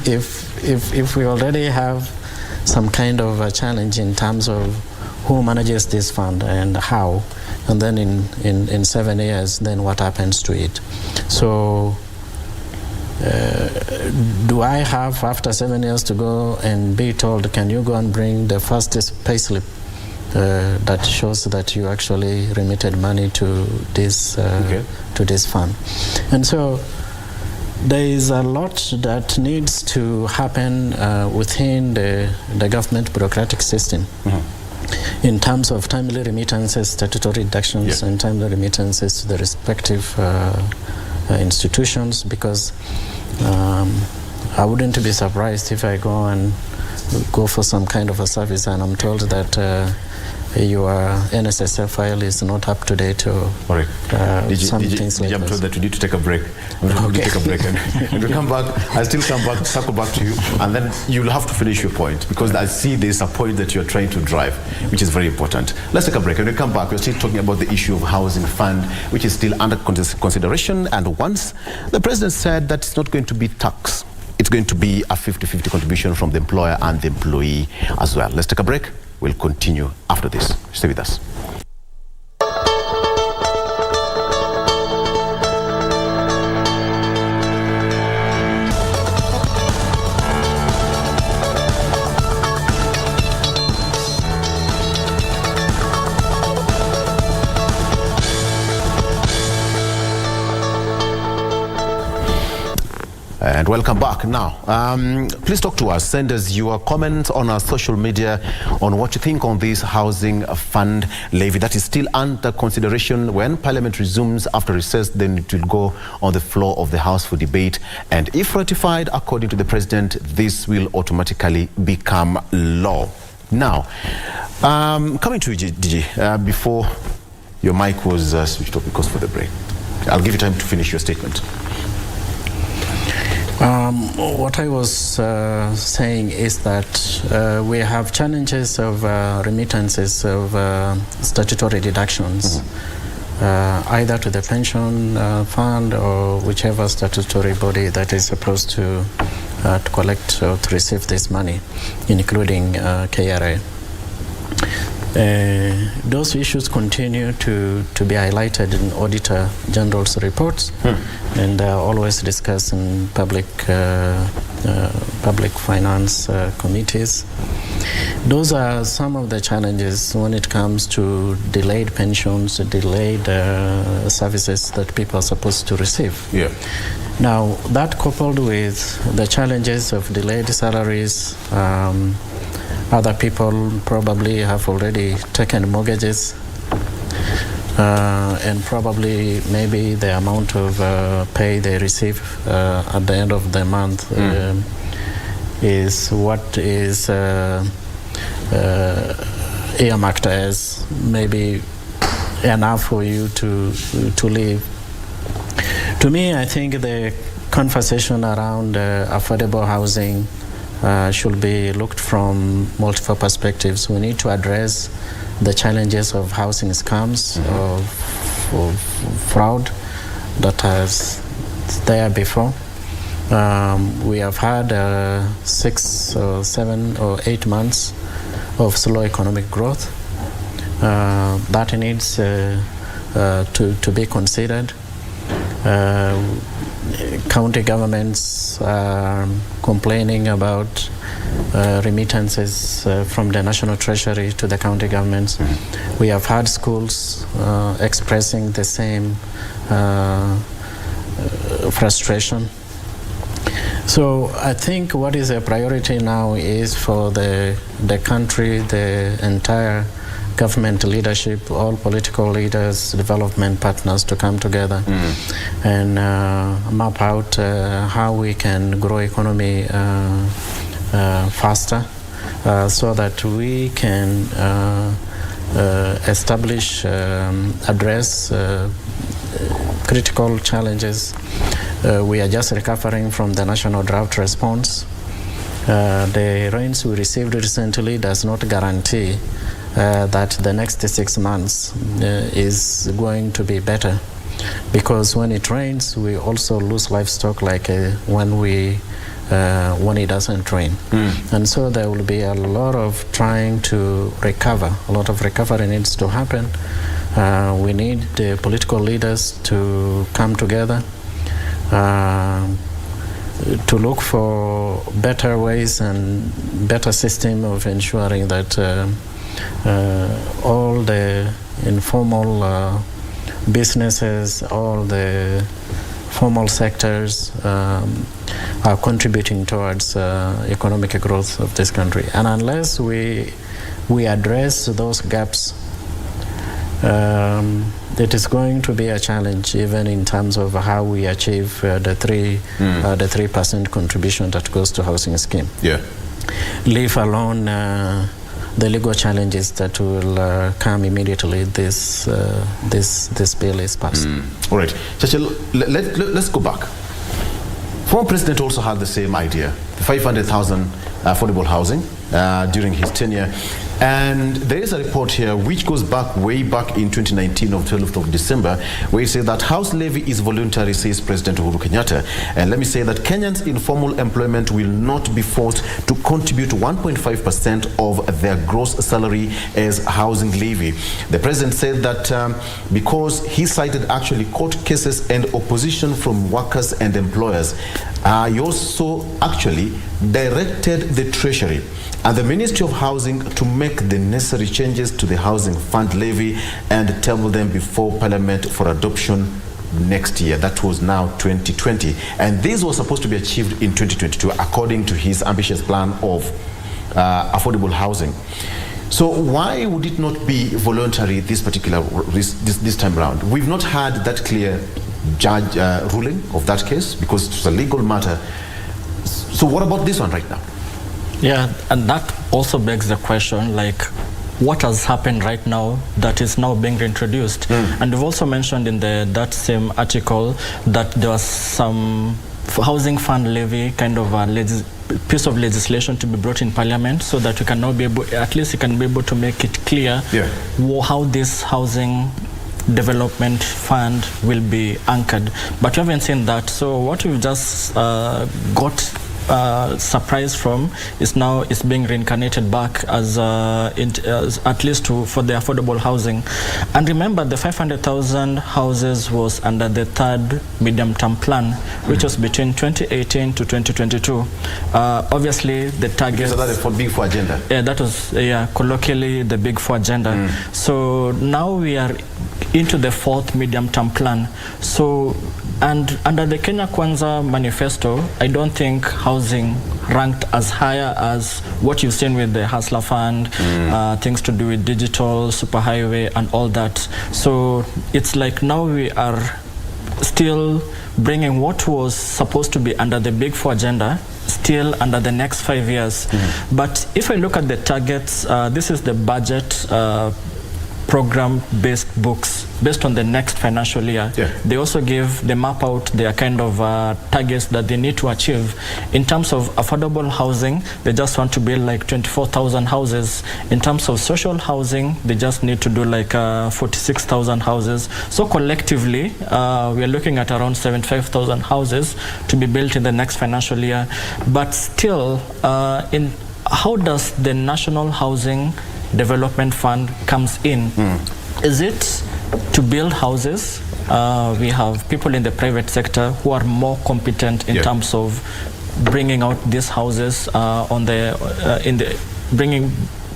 if we already have some kind of a challenge in terms of who manages this fund and how, and then in 7 years, then what happens to it? So do I have, after 7 years, to go and be told, can you go and bring the fastest payslip that shows that you actually remitted money to this fund? And so there is a lot that needs to happen within the government bureaucratic system in terms of timely remittances, statutory deductions, and timely remittances to the respective institutions, because I wouldn't be surprised if I go for some kind of a service and I'm told that your NSSF file is not up to date or some things like that. I'm told that we need to take a break. We need to take a break, and we come back. I'll still circle back to you, and then you'll have to finish your point, because I see there's a point that you're trying to drive, which is very important. Let's take a break. When we come back, we're still talking about the issue of housing fund, which is still under consideration. And once the president said that it's not going to be tax, it's going to be a 50-50 contribution from the employer and the employee as well. Let's take a break. We'll continue after this. Stay with us. And welcome back. Now, please talk to us. Send us your comments on our social media on what you think on this housing fund levy that is still under consideration. When Parliament resumes after recess, then it will go on the floor of the House for debate. And if ratified, according to the President, this will automatically become law. Now, coming to you, DG, before your mic was switched off because for the break. I'll give you time to finish your statement. What I was saying is that we have challenges of remittances of statutory deductions, either to the pension fund or whichever statutory body that is supposed to collect or to receive this money, including KRA. Those issues continue to be highlighted in Auditor General's reports and always discussed in public finance committees. Those are some of the challenges when it comes to delayed pensions, delayed services that people are supposed to receive. Yeah. Now, that coupled with the challenges of delayed salaries, other people probably have already taken mortgages, and probably maybe the amount of pay they receive at the end of the month is what is earmarked as maybe enough for you to live. To me, I think the conversation around affordable housing should be looked from multiple perspectives. We need to address the challenges of housing scams, of fraud that has there before. We have had 6 or 7 or 8 months of slow economic growth. That needs to be considered. County governments are complaining about remittances from the National Treasury to the county governments. We have had schools expressing the same frustration. So I think what is a priority now is for the country, the entire government leadership, all political leaders, development partners to come together and map out how we can grow economy faster so that we can establish, address critical challenges. We are just recovering from the national drought response. The rains we received recently does not guarantee that the next 6 months is going to be better, because when it rains we also lose livestock like when it doesn't rain. And so there will be a lot of trying to recover. A lot of recovery needs to happen. We need the political leaders to come together to look for better ways and better system of ensuring that all the informal businesses, all the formal sectors are contributing towards economic growth of this country. And unless we address those gaps, it is going to be a challenge, even in terms of how we achieve the 3% contribution that goes to housing scheme. Yeah. Leave alone the legal challenges that will come immediately this bill is passed. All right, Churchill, let's go back. Former president also had the same idea, the 500,000 affordable housing during his tenure. And there is a report here which goes back way back in 2019 of 12th of December, where it says that house levy is voluntary, says President Uhuru Kenyatta. And let me say that Kenyans in formal employment will not be forced to contribute 1.5% of their gross salary as housing levy. The president said that because he cited actually court cases and opposition from workers and employers, he also actually directed the Treasury and the Ministry of Housing to make the necessary changes to the housing fund levy and table them before Parliament for adoption next year. That was now 2020. And this was supposed to be achieved in 2022, according to his ambitious plan of affordable housing. So why would it not be voluntary this time around? We've not had that clear judge ruling of that case because it's a legal matter. So what about this one right now? Yeah, and that also begs the question, like, what has happened right now that is now being reintroduced? And we've also mentioned in that same article that there was some housing fund levy kind of a piece of legislation to be brought in Parliament so that we can now be able, at least you can be able to make it clear how this housing development fund will be anchored. But we haven't seen that. So what we've just got surprise from is now it's being reincarnated back as at least for the affordable housing. And remember, the 500,000 houses was under the third medium-term plan, which was between 2018 to 2022. Obviously, the target. So that is for Big Four agenda. Yeah, that was colloquially the Big Four agenda. So now we are into the fourth medium-term plan. So, and under the Kenya Kwanza manifesto, I don't think housing ranked as higher as what you've seen with the Hustler Fund, things to do with digital, superhighway, and all that. So it's like now we are still bringing what was supposed to be under the Big Four agenda still under the next 5 years. But if I look at the targets, this is the budget program-based books based on the next financial year. They also they map out their kind of targets that they need to achieve. In terms of affordable housing, they just want to build like 24,000 houses. In terms of social housing, they just need to do like 46,000 houses. So collectively, we are looking at around 75,000 houses to be built in the next financial year. But still, how does the National Housing Development Fund comes in? Is it to build houses? We have people in the private sector who are more competent in terms of bringing out these houses bringing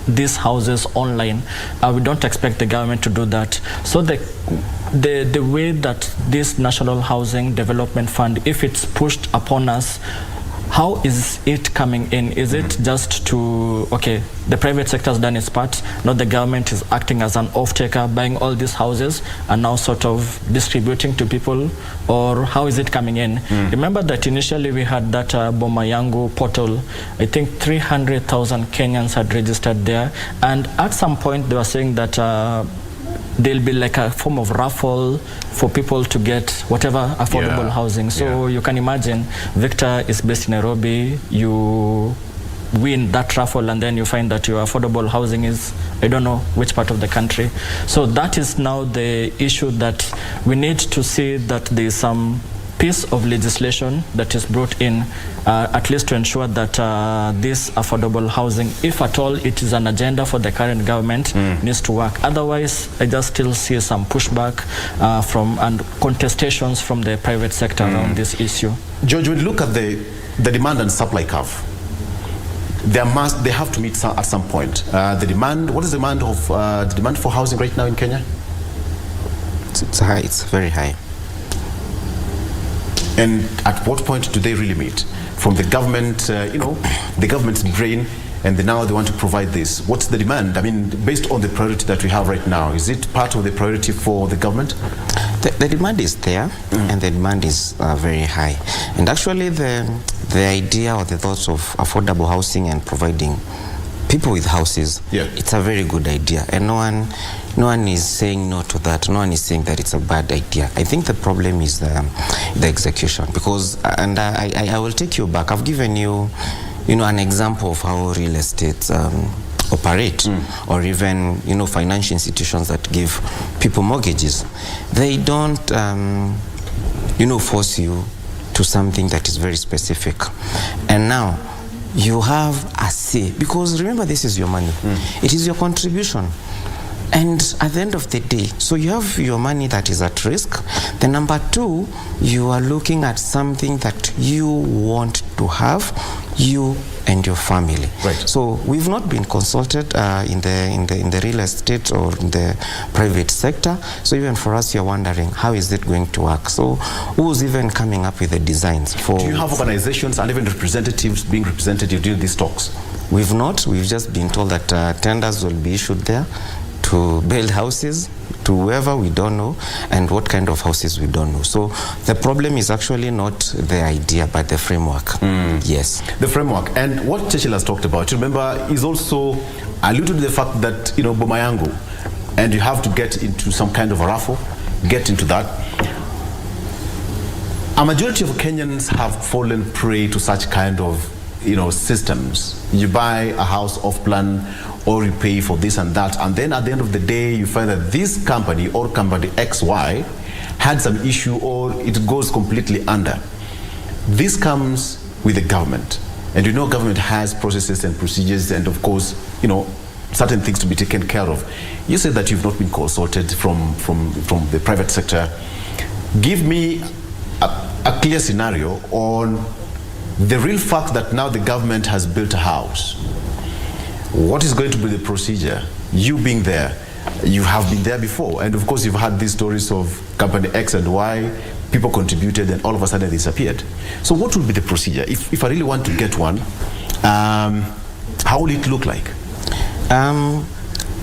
these houses online. We don't expect the government to do that. So the way that this National Housing Development Fund, if it's pushed upon us, how is it coming in? Is it just to, okay, the private sector has done its part, now the government is acting as an off-taker, buying all these houses and now sort of distributing to people? Or how is it coming in? Remember that initially we had that Boma Yangu portal. I think 300,000 Kenyans had registered there. And at some point they were saying that there'll be like a form of raffle for people to get whatever affordable housing. So you can imagine, Victor is based in Nairobi, you win that raffle and then you find that your affordable housing is, I don't know which part of the country. So that is now the issue that we need to see, that there is some piece of legislation that is brought in, at least to ensure that this affordable housing, if at all it is an agenda for the current government, needs to work. Otherwise, I just still see some pushback and contestations from the private sector around this issue. George, when you look at the demand and supply curve, they have to meet at some point. The demand, what is the demand for housing right now in Kenya? It's high. It's very high. And at what point do they really meet? From the government, the government's brain, and now they want to provide this. What's the demand? I mean, based on the priority that we have right now, is it part of the priority for the government? The demand is there, and the demand is very high. And actually, the idea or the thoughts of affordable housing and providing people with houses, it's a very good idea. And no one is saying no to that. No one is saying that it's a bad idea. I think the problem is the execution. Because, and I will take you back. I've given you, an example of how real estate operate, or even, financial institutions that give people mortgages. They don't, force you to something that is very specific. And now, you have a say, because remember, this is your money. It is your contribution. And at the end of the day, so you have your money that is at risk. The number two, you are looking at something that you want to have you and your family. Right. So we've not been consulted in the real estate or in the private sector. So even for us, you're wondering, how is it going to work? So who's even coming up with the designs for? Do you have organizations and even representatives being represented during these talks? We've not. We've just been told that tenders will be issued there to build houses to whoever we don't know, and what kind of houses we don't know. So the problem is actually not the idea, but the framework. Yes. The framework. And what Churchill has talked about, remember, is also alluded to the fact that, you know, Bomayango, and you have to get into some kind of a raffle, get into that. A majority of Kenyans have fallen prey to such kind of, you know, systems. You buy a house off plan, or you pay for this and that, and then at the end of the day you find that this company or company XY had some issue, or it goes completely under. This comes with the government, and you know government has processes and procedures, and of course, you know, certain things to be taken care of. You said that you've not been consulted from the private sector. Give me a clear scenario on the real fact that now the government has built a house. What is going to be the procedure? You being there, you have been there before, and of course you've had these stories of company X and Y, people contributed and all of a sudden they disappeared. So what will be the procedure? If I really want to get one, how will it look like?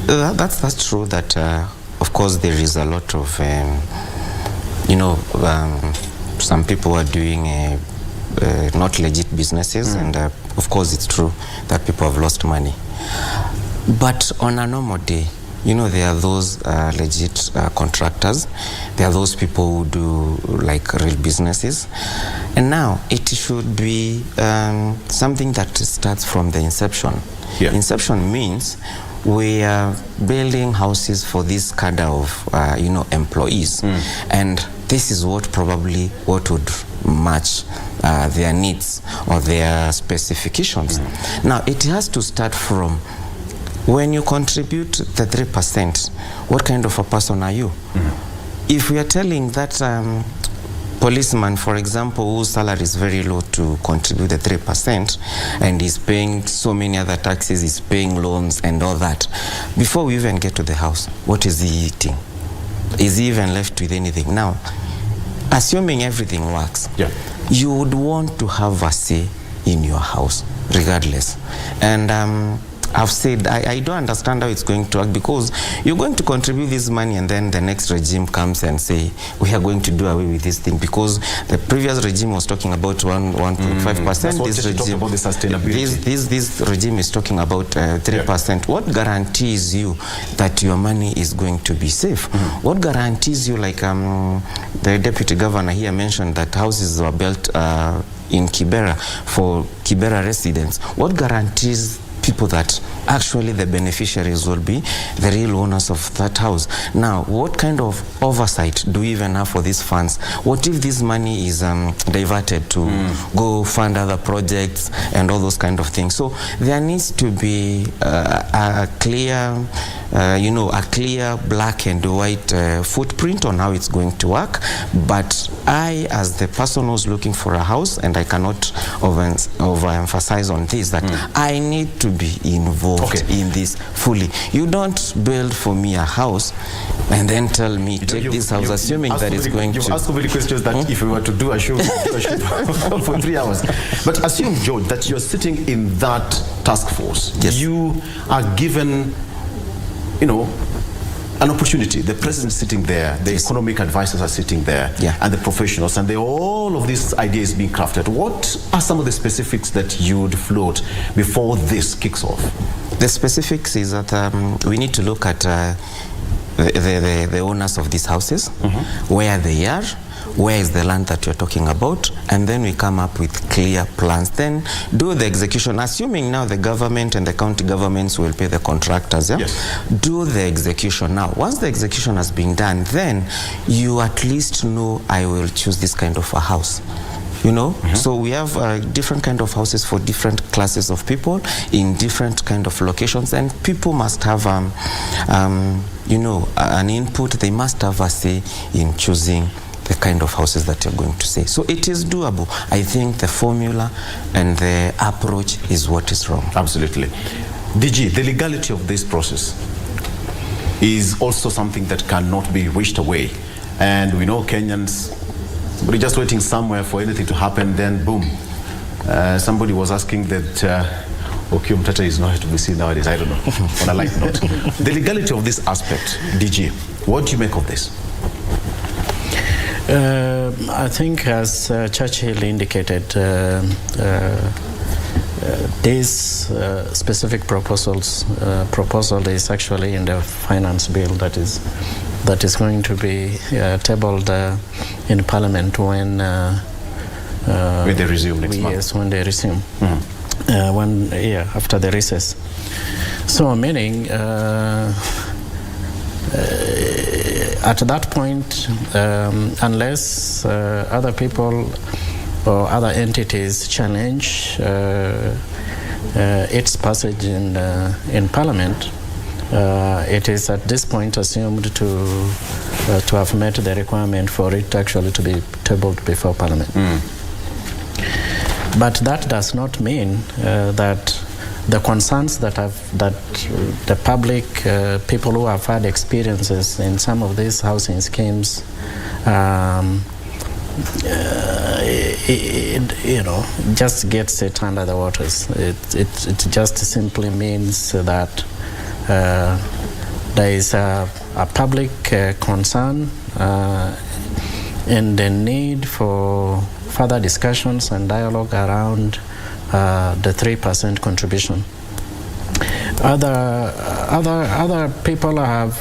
That's true that of course there is a lot of some people are doing not legit businesses, and of course it's true that people have lost money. But on a normal day, you know, there are those legit contractors. There are those people who do like real businesses. And now it should be something that starts from the inception. Yeah. Inception means we are building houses for this cadre of employees, and this is what would match their needs or their specifications. Now it has to start from when you contribute the 3%, what kind of a person are you? If we are telling that policeman, for example, whose salary is very low, to contribute the 3%, and he's paying so many other taxes, he's paying loans and all that, before we even get to the house, what is he eating? Is he even left with anything? Now, assuming everything works, you would want to have a say in your house, regardless. And I've said I don't understand how it's going to work, because you're going to contribute this money and then the next regime comes and say we are going to do away with this thing, because the previous regime was talking about 1.5%. This regime, about the sustainability. This regime is talking about 3%. What guarantees you that your money is going to be safe? What guarantees you, like the deputy governor here mentioned that houses were built in Kibera for Kibera residents. What guarantees people that actually the beneficiaries will be the real owners of that house? Now, what kind of oversight do we even have for these funds? What if this money is diverted to go fund other projects and all those kind of things? So there needs to be a clear black and white footprint on how it's going to work. But I, as the person who's looking for a house, and I cannot overemphasize on this, that I need to be involved in this fully. You don't build for me a house and then tell me take this house, assuming that it's going to. You've asked so many questions that if we were to do a show, for 3 hours. But assume, George, that you're sitting in that task force. Yes. You are given, an opportunity. The president is sitting there, the economic advisors are sitting there, and the professionals, and all of these ideas being crafted. What are some of the specifics that you would float before this kicks off? The specifics is that we need to look at the owners of these houses, where they are, where is the land that you're talking about, and then we come up with clear plans. Then do the execution, assuming now the government and the county governments will pay the contractors. Do the execution. Now, once the execution has been done, then you at least know, I will choose this kind of a house. So we have different kind of houses for different classes of people in different kind of locations, and people must have an input. They must have a say in choosing the kind of houses that you're going to see. So it is doable. I think the formula and the approach is what is wrong. Absolutely. DG, the legality of this process is also something that cannot be wished away. And we know Kenyans, we're just waiting somewhere for anything to happen, then boom. Somebody was asking that okay, Mtata is nowhere to be seen nowadays, I don't know, on a light note. The legality of this aspect, DG, what do you make of this? I think as Churchill indicated, this specific proposal is actually in the finance bill that is going to be tabled in Parliament when they resume next month. Yes, when they resume. 1 year after the recess. So meaning at that point, unless other people or other entities challenge its passage in Parliament, it is at this point assumed to have met the requirement for it actually to be tabled before Parliament. But that does not mean that the concerns that the public, people who have had experiences in some of these housing schemes, just gets it under the waters. It just simply means that there is a public concern and the need for further discussions and dialogue around the 3% contribution. Other people have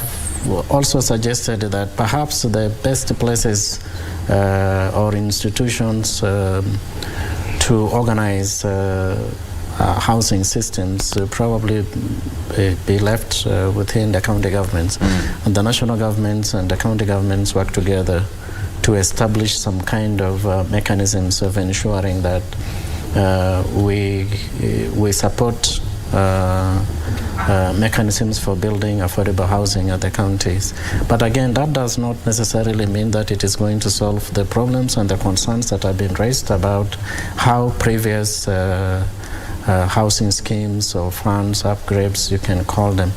also suggested that perhaps the best places or institutions to organize housing systems probably be left within the county governments. And the national governments and the county governments work together to establish some kind of mechanisms of ensuring that we support mechanisms for building affordable housing at the counties. But again, that does not necessarily mean that it is going to solve the problems and the concerns that have been raised about how previous housing schemes or funds, upgrades, you can call them,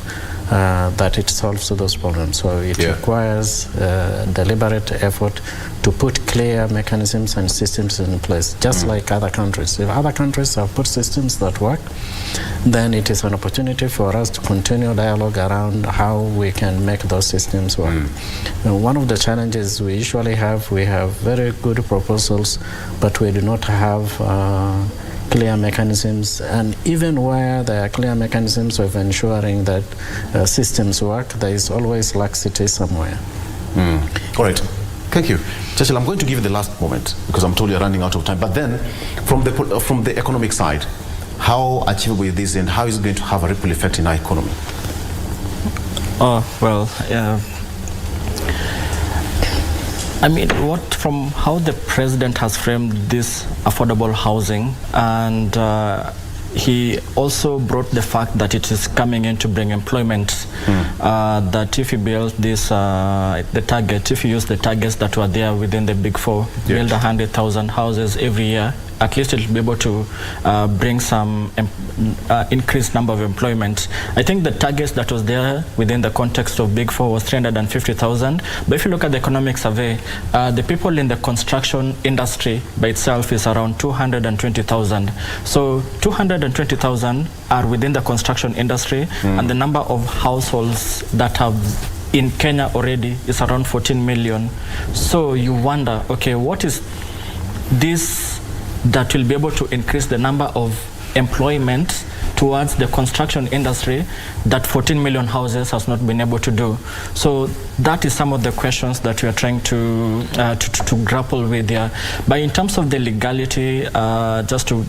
that it solves those problems. So it requires deliberate effort to put clear mechanisms and systems in place, just like other countries. If other countries have put systems that work, then it is an opportunity for us to continue dialogue around how we can make those systems work. And one of the challenges we usually have, we have very good proposals, but we do not have clear mechanisms, and even where there are clear mechanisms of ensuring that systems work, there is always laxity somewhere. All right. Thank you. Churchill, I'm going to give you the last moment because I'm told you're running out of time. But then, from the economic side, how achievable is this and how is it going to have a ripple effect in our economy? I mean, from how the president has framed this affordable housing, and he also brought the fact that it is coming in to bring employment, that if you build this, if you use the targets that were there within the Big Four, build 100,000 houses every year, at least it will be able to bring some increased number of employment. I think the targets that was there within the context of Big Four was 350,000. But if you look at the economic survey, the people in the construction industry by itself is around 220,000. So 220,000 are within the construction industry, and the number of households that have in Kenya already is around 14 million. So you wonder, okay, what is this that will be able to increase the number of employment towards the construction industry that 14 million houses has not been able to do? So that is some of the questions that we are trying to grapple with here. But in terms of the legality, just to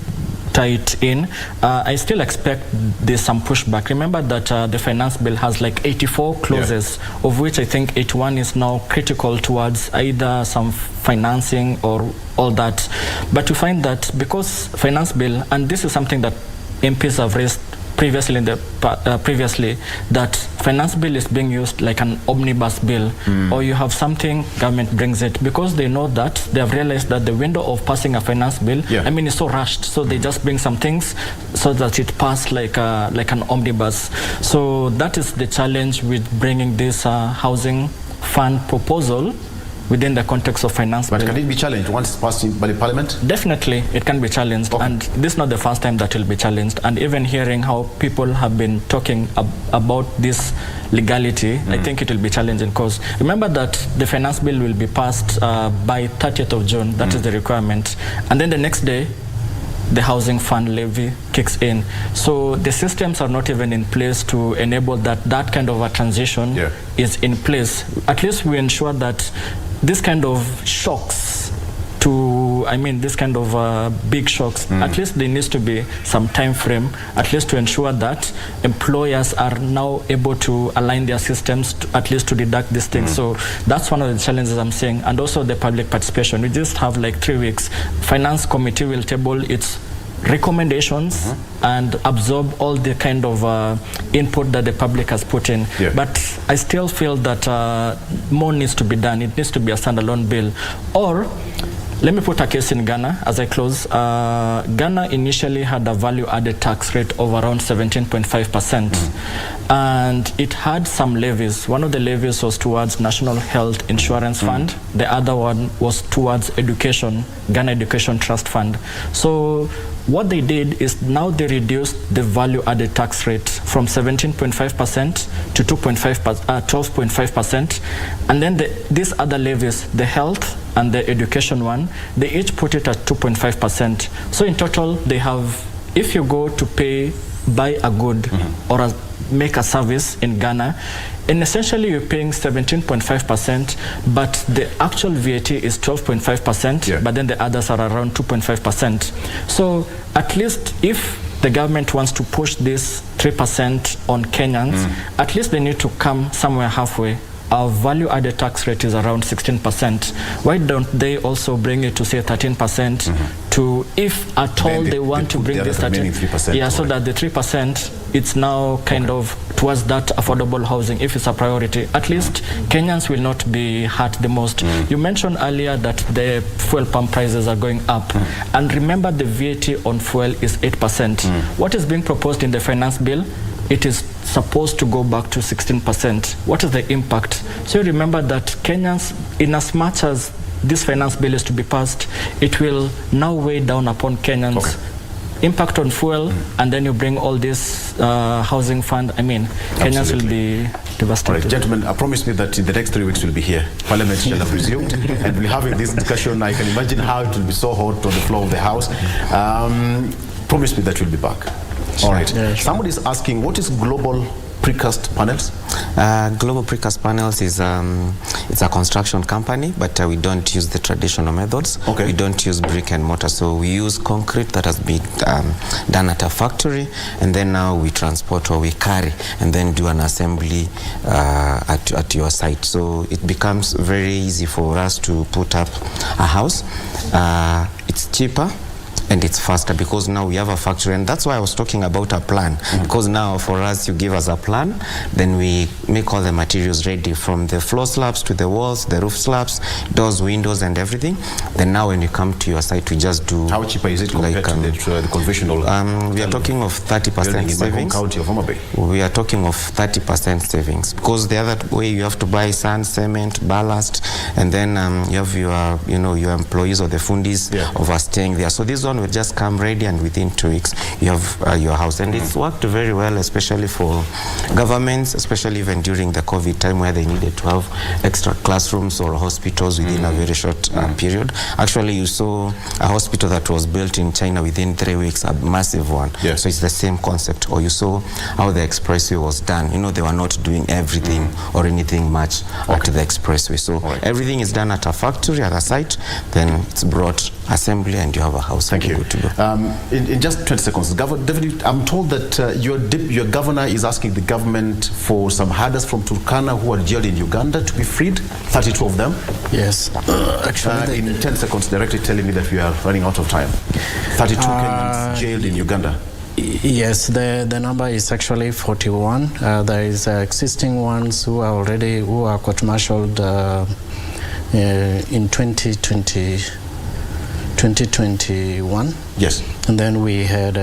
tie it in, I still expect there's some pushback. Remember that the finance bill has like 84 clauses, of which I think 81 is now critical towards either some financing or all that. But to find that because finance bill, and this is something that MPs have raised previously that finance bill is being used like an omnibus bill, or you have something, government brings it, because they know that they have realized that the window of passing a finance bill, I mean, is so rushed, so they just bring some things so that it pass like an omnibus. So that is the challenge with bringing this housing fund proposal within the context of finance bill. But can it be challenged once it's passed by the parliament? Definitely, it can be challenged, and this is not the first time that it will be challenged. And even hearing how people have been talking about this legality, I think it will be challenging, because remember that the finance bill will be passed by 30th of June, that is the requirement, and then the next day, the housing fund levy kicks in. So the systems are not even in place to enable that kind of a transition is in place. At least we ensure that this kind of shocks this kind of big shocks, at least there needs to be some time frame, at least to ensure that employers are now able to align their systems at least to deduct these things. So that's one of the challenges I'm saying. And also the public participation. We just have like 3 weeks. Finance committee will table its recommendations and absorb all the kind of input that the public has put in. But I still feel that more needs to be done. It needs to be a standalone bill. Or let me put a case in Ghana as I close. Ghana initially had a value-added tax rate of around 17.5%. And it had some levies. One of the levies was towards National Health Insurance Fund. The other one was towards education, Ghana Education Trust Fund. So what they did is now they reduced the value-added tax rate from 17.5% to 12.5%. And then these other levies, the health and the education one, they each put it at 2.5%. So in total, they have, if you go to buy a good or make a service in Ghana, and essentially you're paying 17.5%, but the actual VAT is 12.5%, but then the others are around 2.5%. So at least if the government wants to push this 3% on Kenyans, at least they need to come somewhere halfway. Our value-added tax rate is around 16%. Why don't they also bring it to say 13%? To, if at all they want to bring this 13%, so that the 3% it's now kind of towards that affordable housing, if it's a priority. At least Kenyans will not be hurt the most. You mentioned earlier that the fuel pump prices are going up, and remember the VAT on fuel is 8%. What is being proposed in the finance bill? It is supposed to go back to 16%. What is the impact? So you remember that Kenyans, in as much as this finance bill is to be passed, it will now weigh down upon Kenyans. Impact on fuel, and then you bring all this housing fund. I mean, Kenyans will be devastated. All right, gentlemen, promise me that in the next 3 weeks we'll be here. Parliament shall have resumed, and we'll have this discussion. I can imagine how it will be so hot on the floor of the House. Promise me that we'll be back. All right. Somebody is asking, what is global precast panels? Global Precast Panels is it's a construction company, but we don't use the traditional methods. We don't use brick and mortar, so we use concrete that has been done at a factory, and then now we transport or we carry and then do an assembly at your site. So it becomes very easy for us to put up a house. It's cheaper and it's faster because now we have a factory, and that's why I was talking about a plan, because now for us you give us a plan, then we make all the materials ready from the floor slabs to the walls, the roof slabs, doors, windows and everything. Then now when you come to your site we just do. How cheaper is it compared to the conventional? We are talking of 30% savings. We are talking of 30% savings because the other way you have to buy sand, cement, ballast, and then you have your your employees or the fundis overstaying there. So this one will just come ready, and within 2 weeks you have your house. And it's worked very well, especially for governments, especially even during the COVID time where they needed to have extra classrooms or hospitals within a very short period. Actually, you saw a hospital that was built in China within 3 weeks, a massive one. So it's the same concept. Or you saw how the expressway was done. They were not doing everything or anything much at the expressway. So everything is done at a factory, at a site, then it's brought assembly, and you have a house. Thank you. In just 20 seconds, I'm told that your governor is asking the government for some herders from Turkana who are jailed in Uganda to be freed, 32 of them. Yes. Actually, in 10 seconds, directly telling me that we are running out of time. 32 Kenyans jailed in Uganda. Yes, the number is actually 41. There is existing ones who are court-martialed in 2021. Yes. And then we had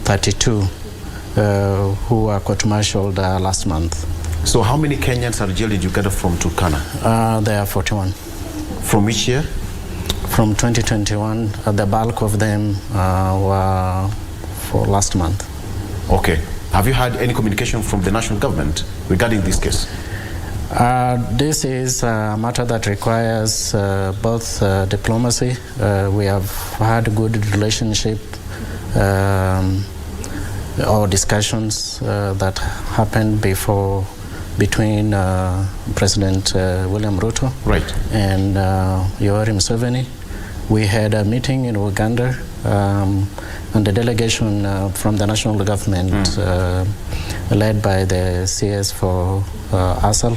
32 who were court-martialed last month. So how many Kenyans are jailed in Uganda from Turkana? There are 41. From which year? From 2021. The bulk of them were for last month. Okay. Have you had any communication from the national government regarding this case? This is a matter that requires both diplomacy. We have had a good relationship or discussions that happened between President William Ruto and Yoweri Museveni. We had a meeting in Uganda, and the delegation from the national government, led by the CS for ASAL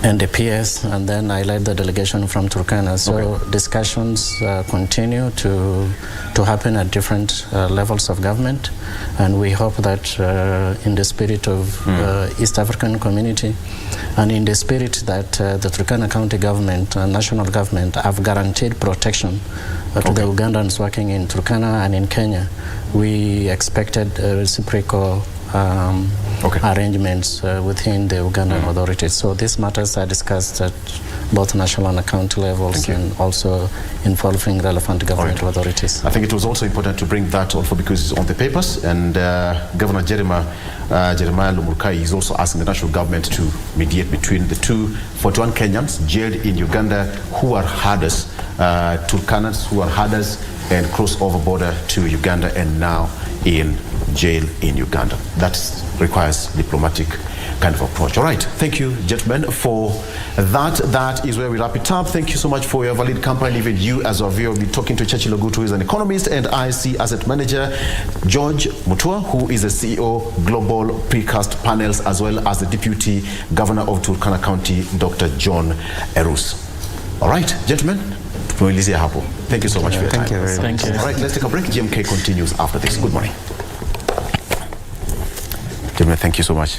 and the PS, and then I led the delegation from Turkana. So discussions continue to happen at different levels of government, and we hope that in the spirit of East African community and in the spirit that the Turkana County government and national government have guaranteed protection to the Ugandans working in Turkana and in Kenya, we expected reciprocal arrangements within the Ugandan authorities. So these matters are discussed at both national and county levels, and also involving relevant government authorities. I think it was also important to bring that also because it's on the papers, and Governor Jeremiah Lumurkai is also asking the national government to mediate between the 41 Kenyans jailed in Uganda who are herders, Turkanas who are herders and cross over border to Uganda and now in jail in Uganda. That requires diplomatic kind of approach. All right, thank you, gentlemen, for that. That is where we wrap it up. Thank you so much for your valid company. Even you, as our viewer, will be talking to Churchill Ogutu, who is an economist and IC asset manager, George Mutua, who is the CEO Global Precast Panels, as well as the Deputy Governor of Turkana County, Dr. John Erus. All right, gentlemen, thank you so much for your time. Thank you very much. Thank you. All right, let's take a break. GMK continues after this. Good morning. Gentlemen, thank you so much.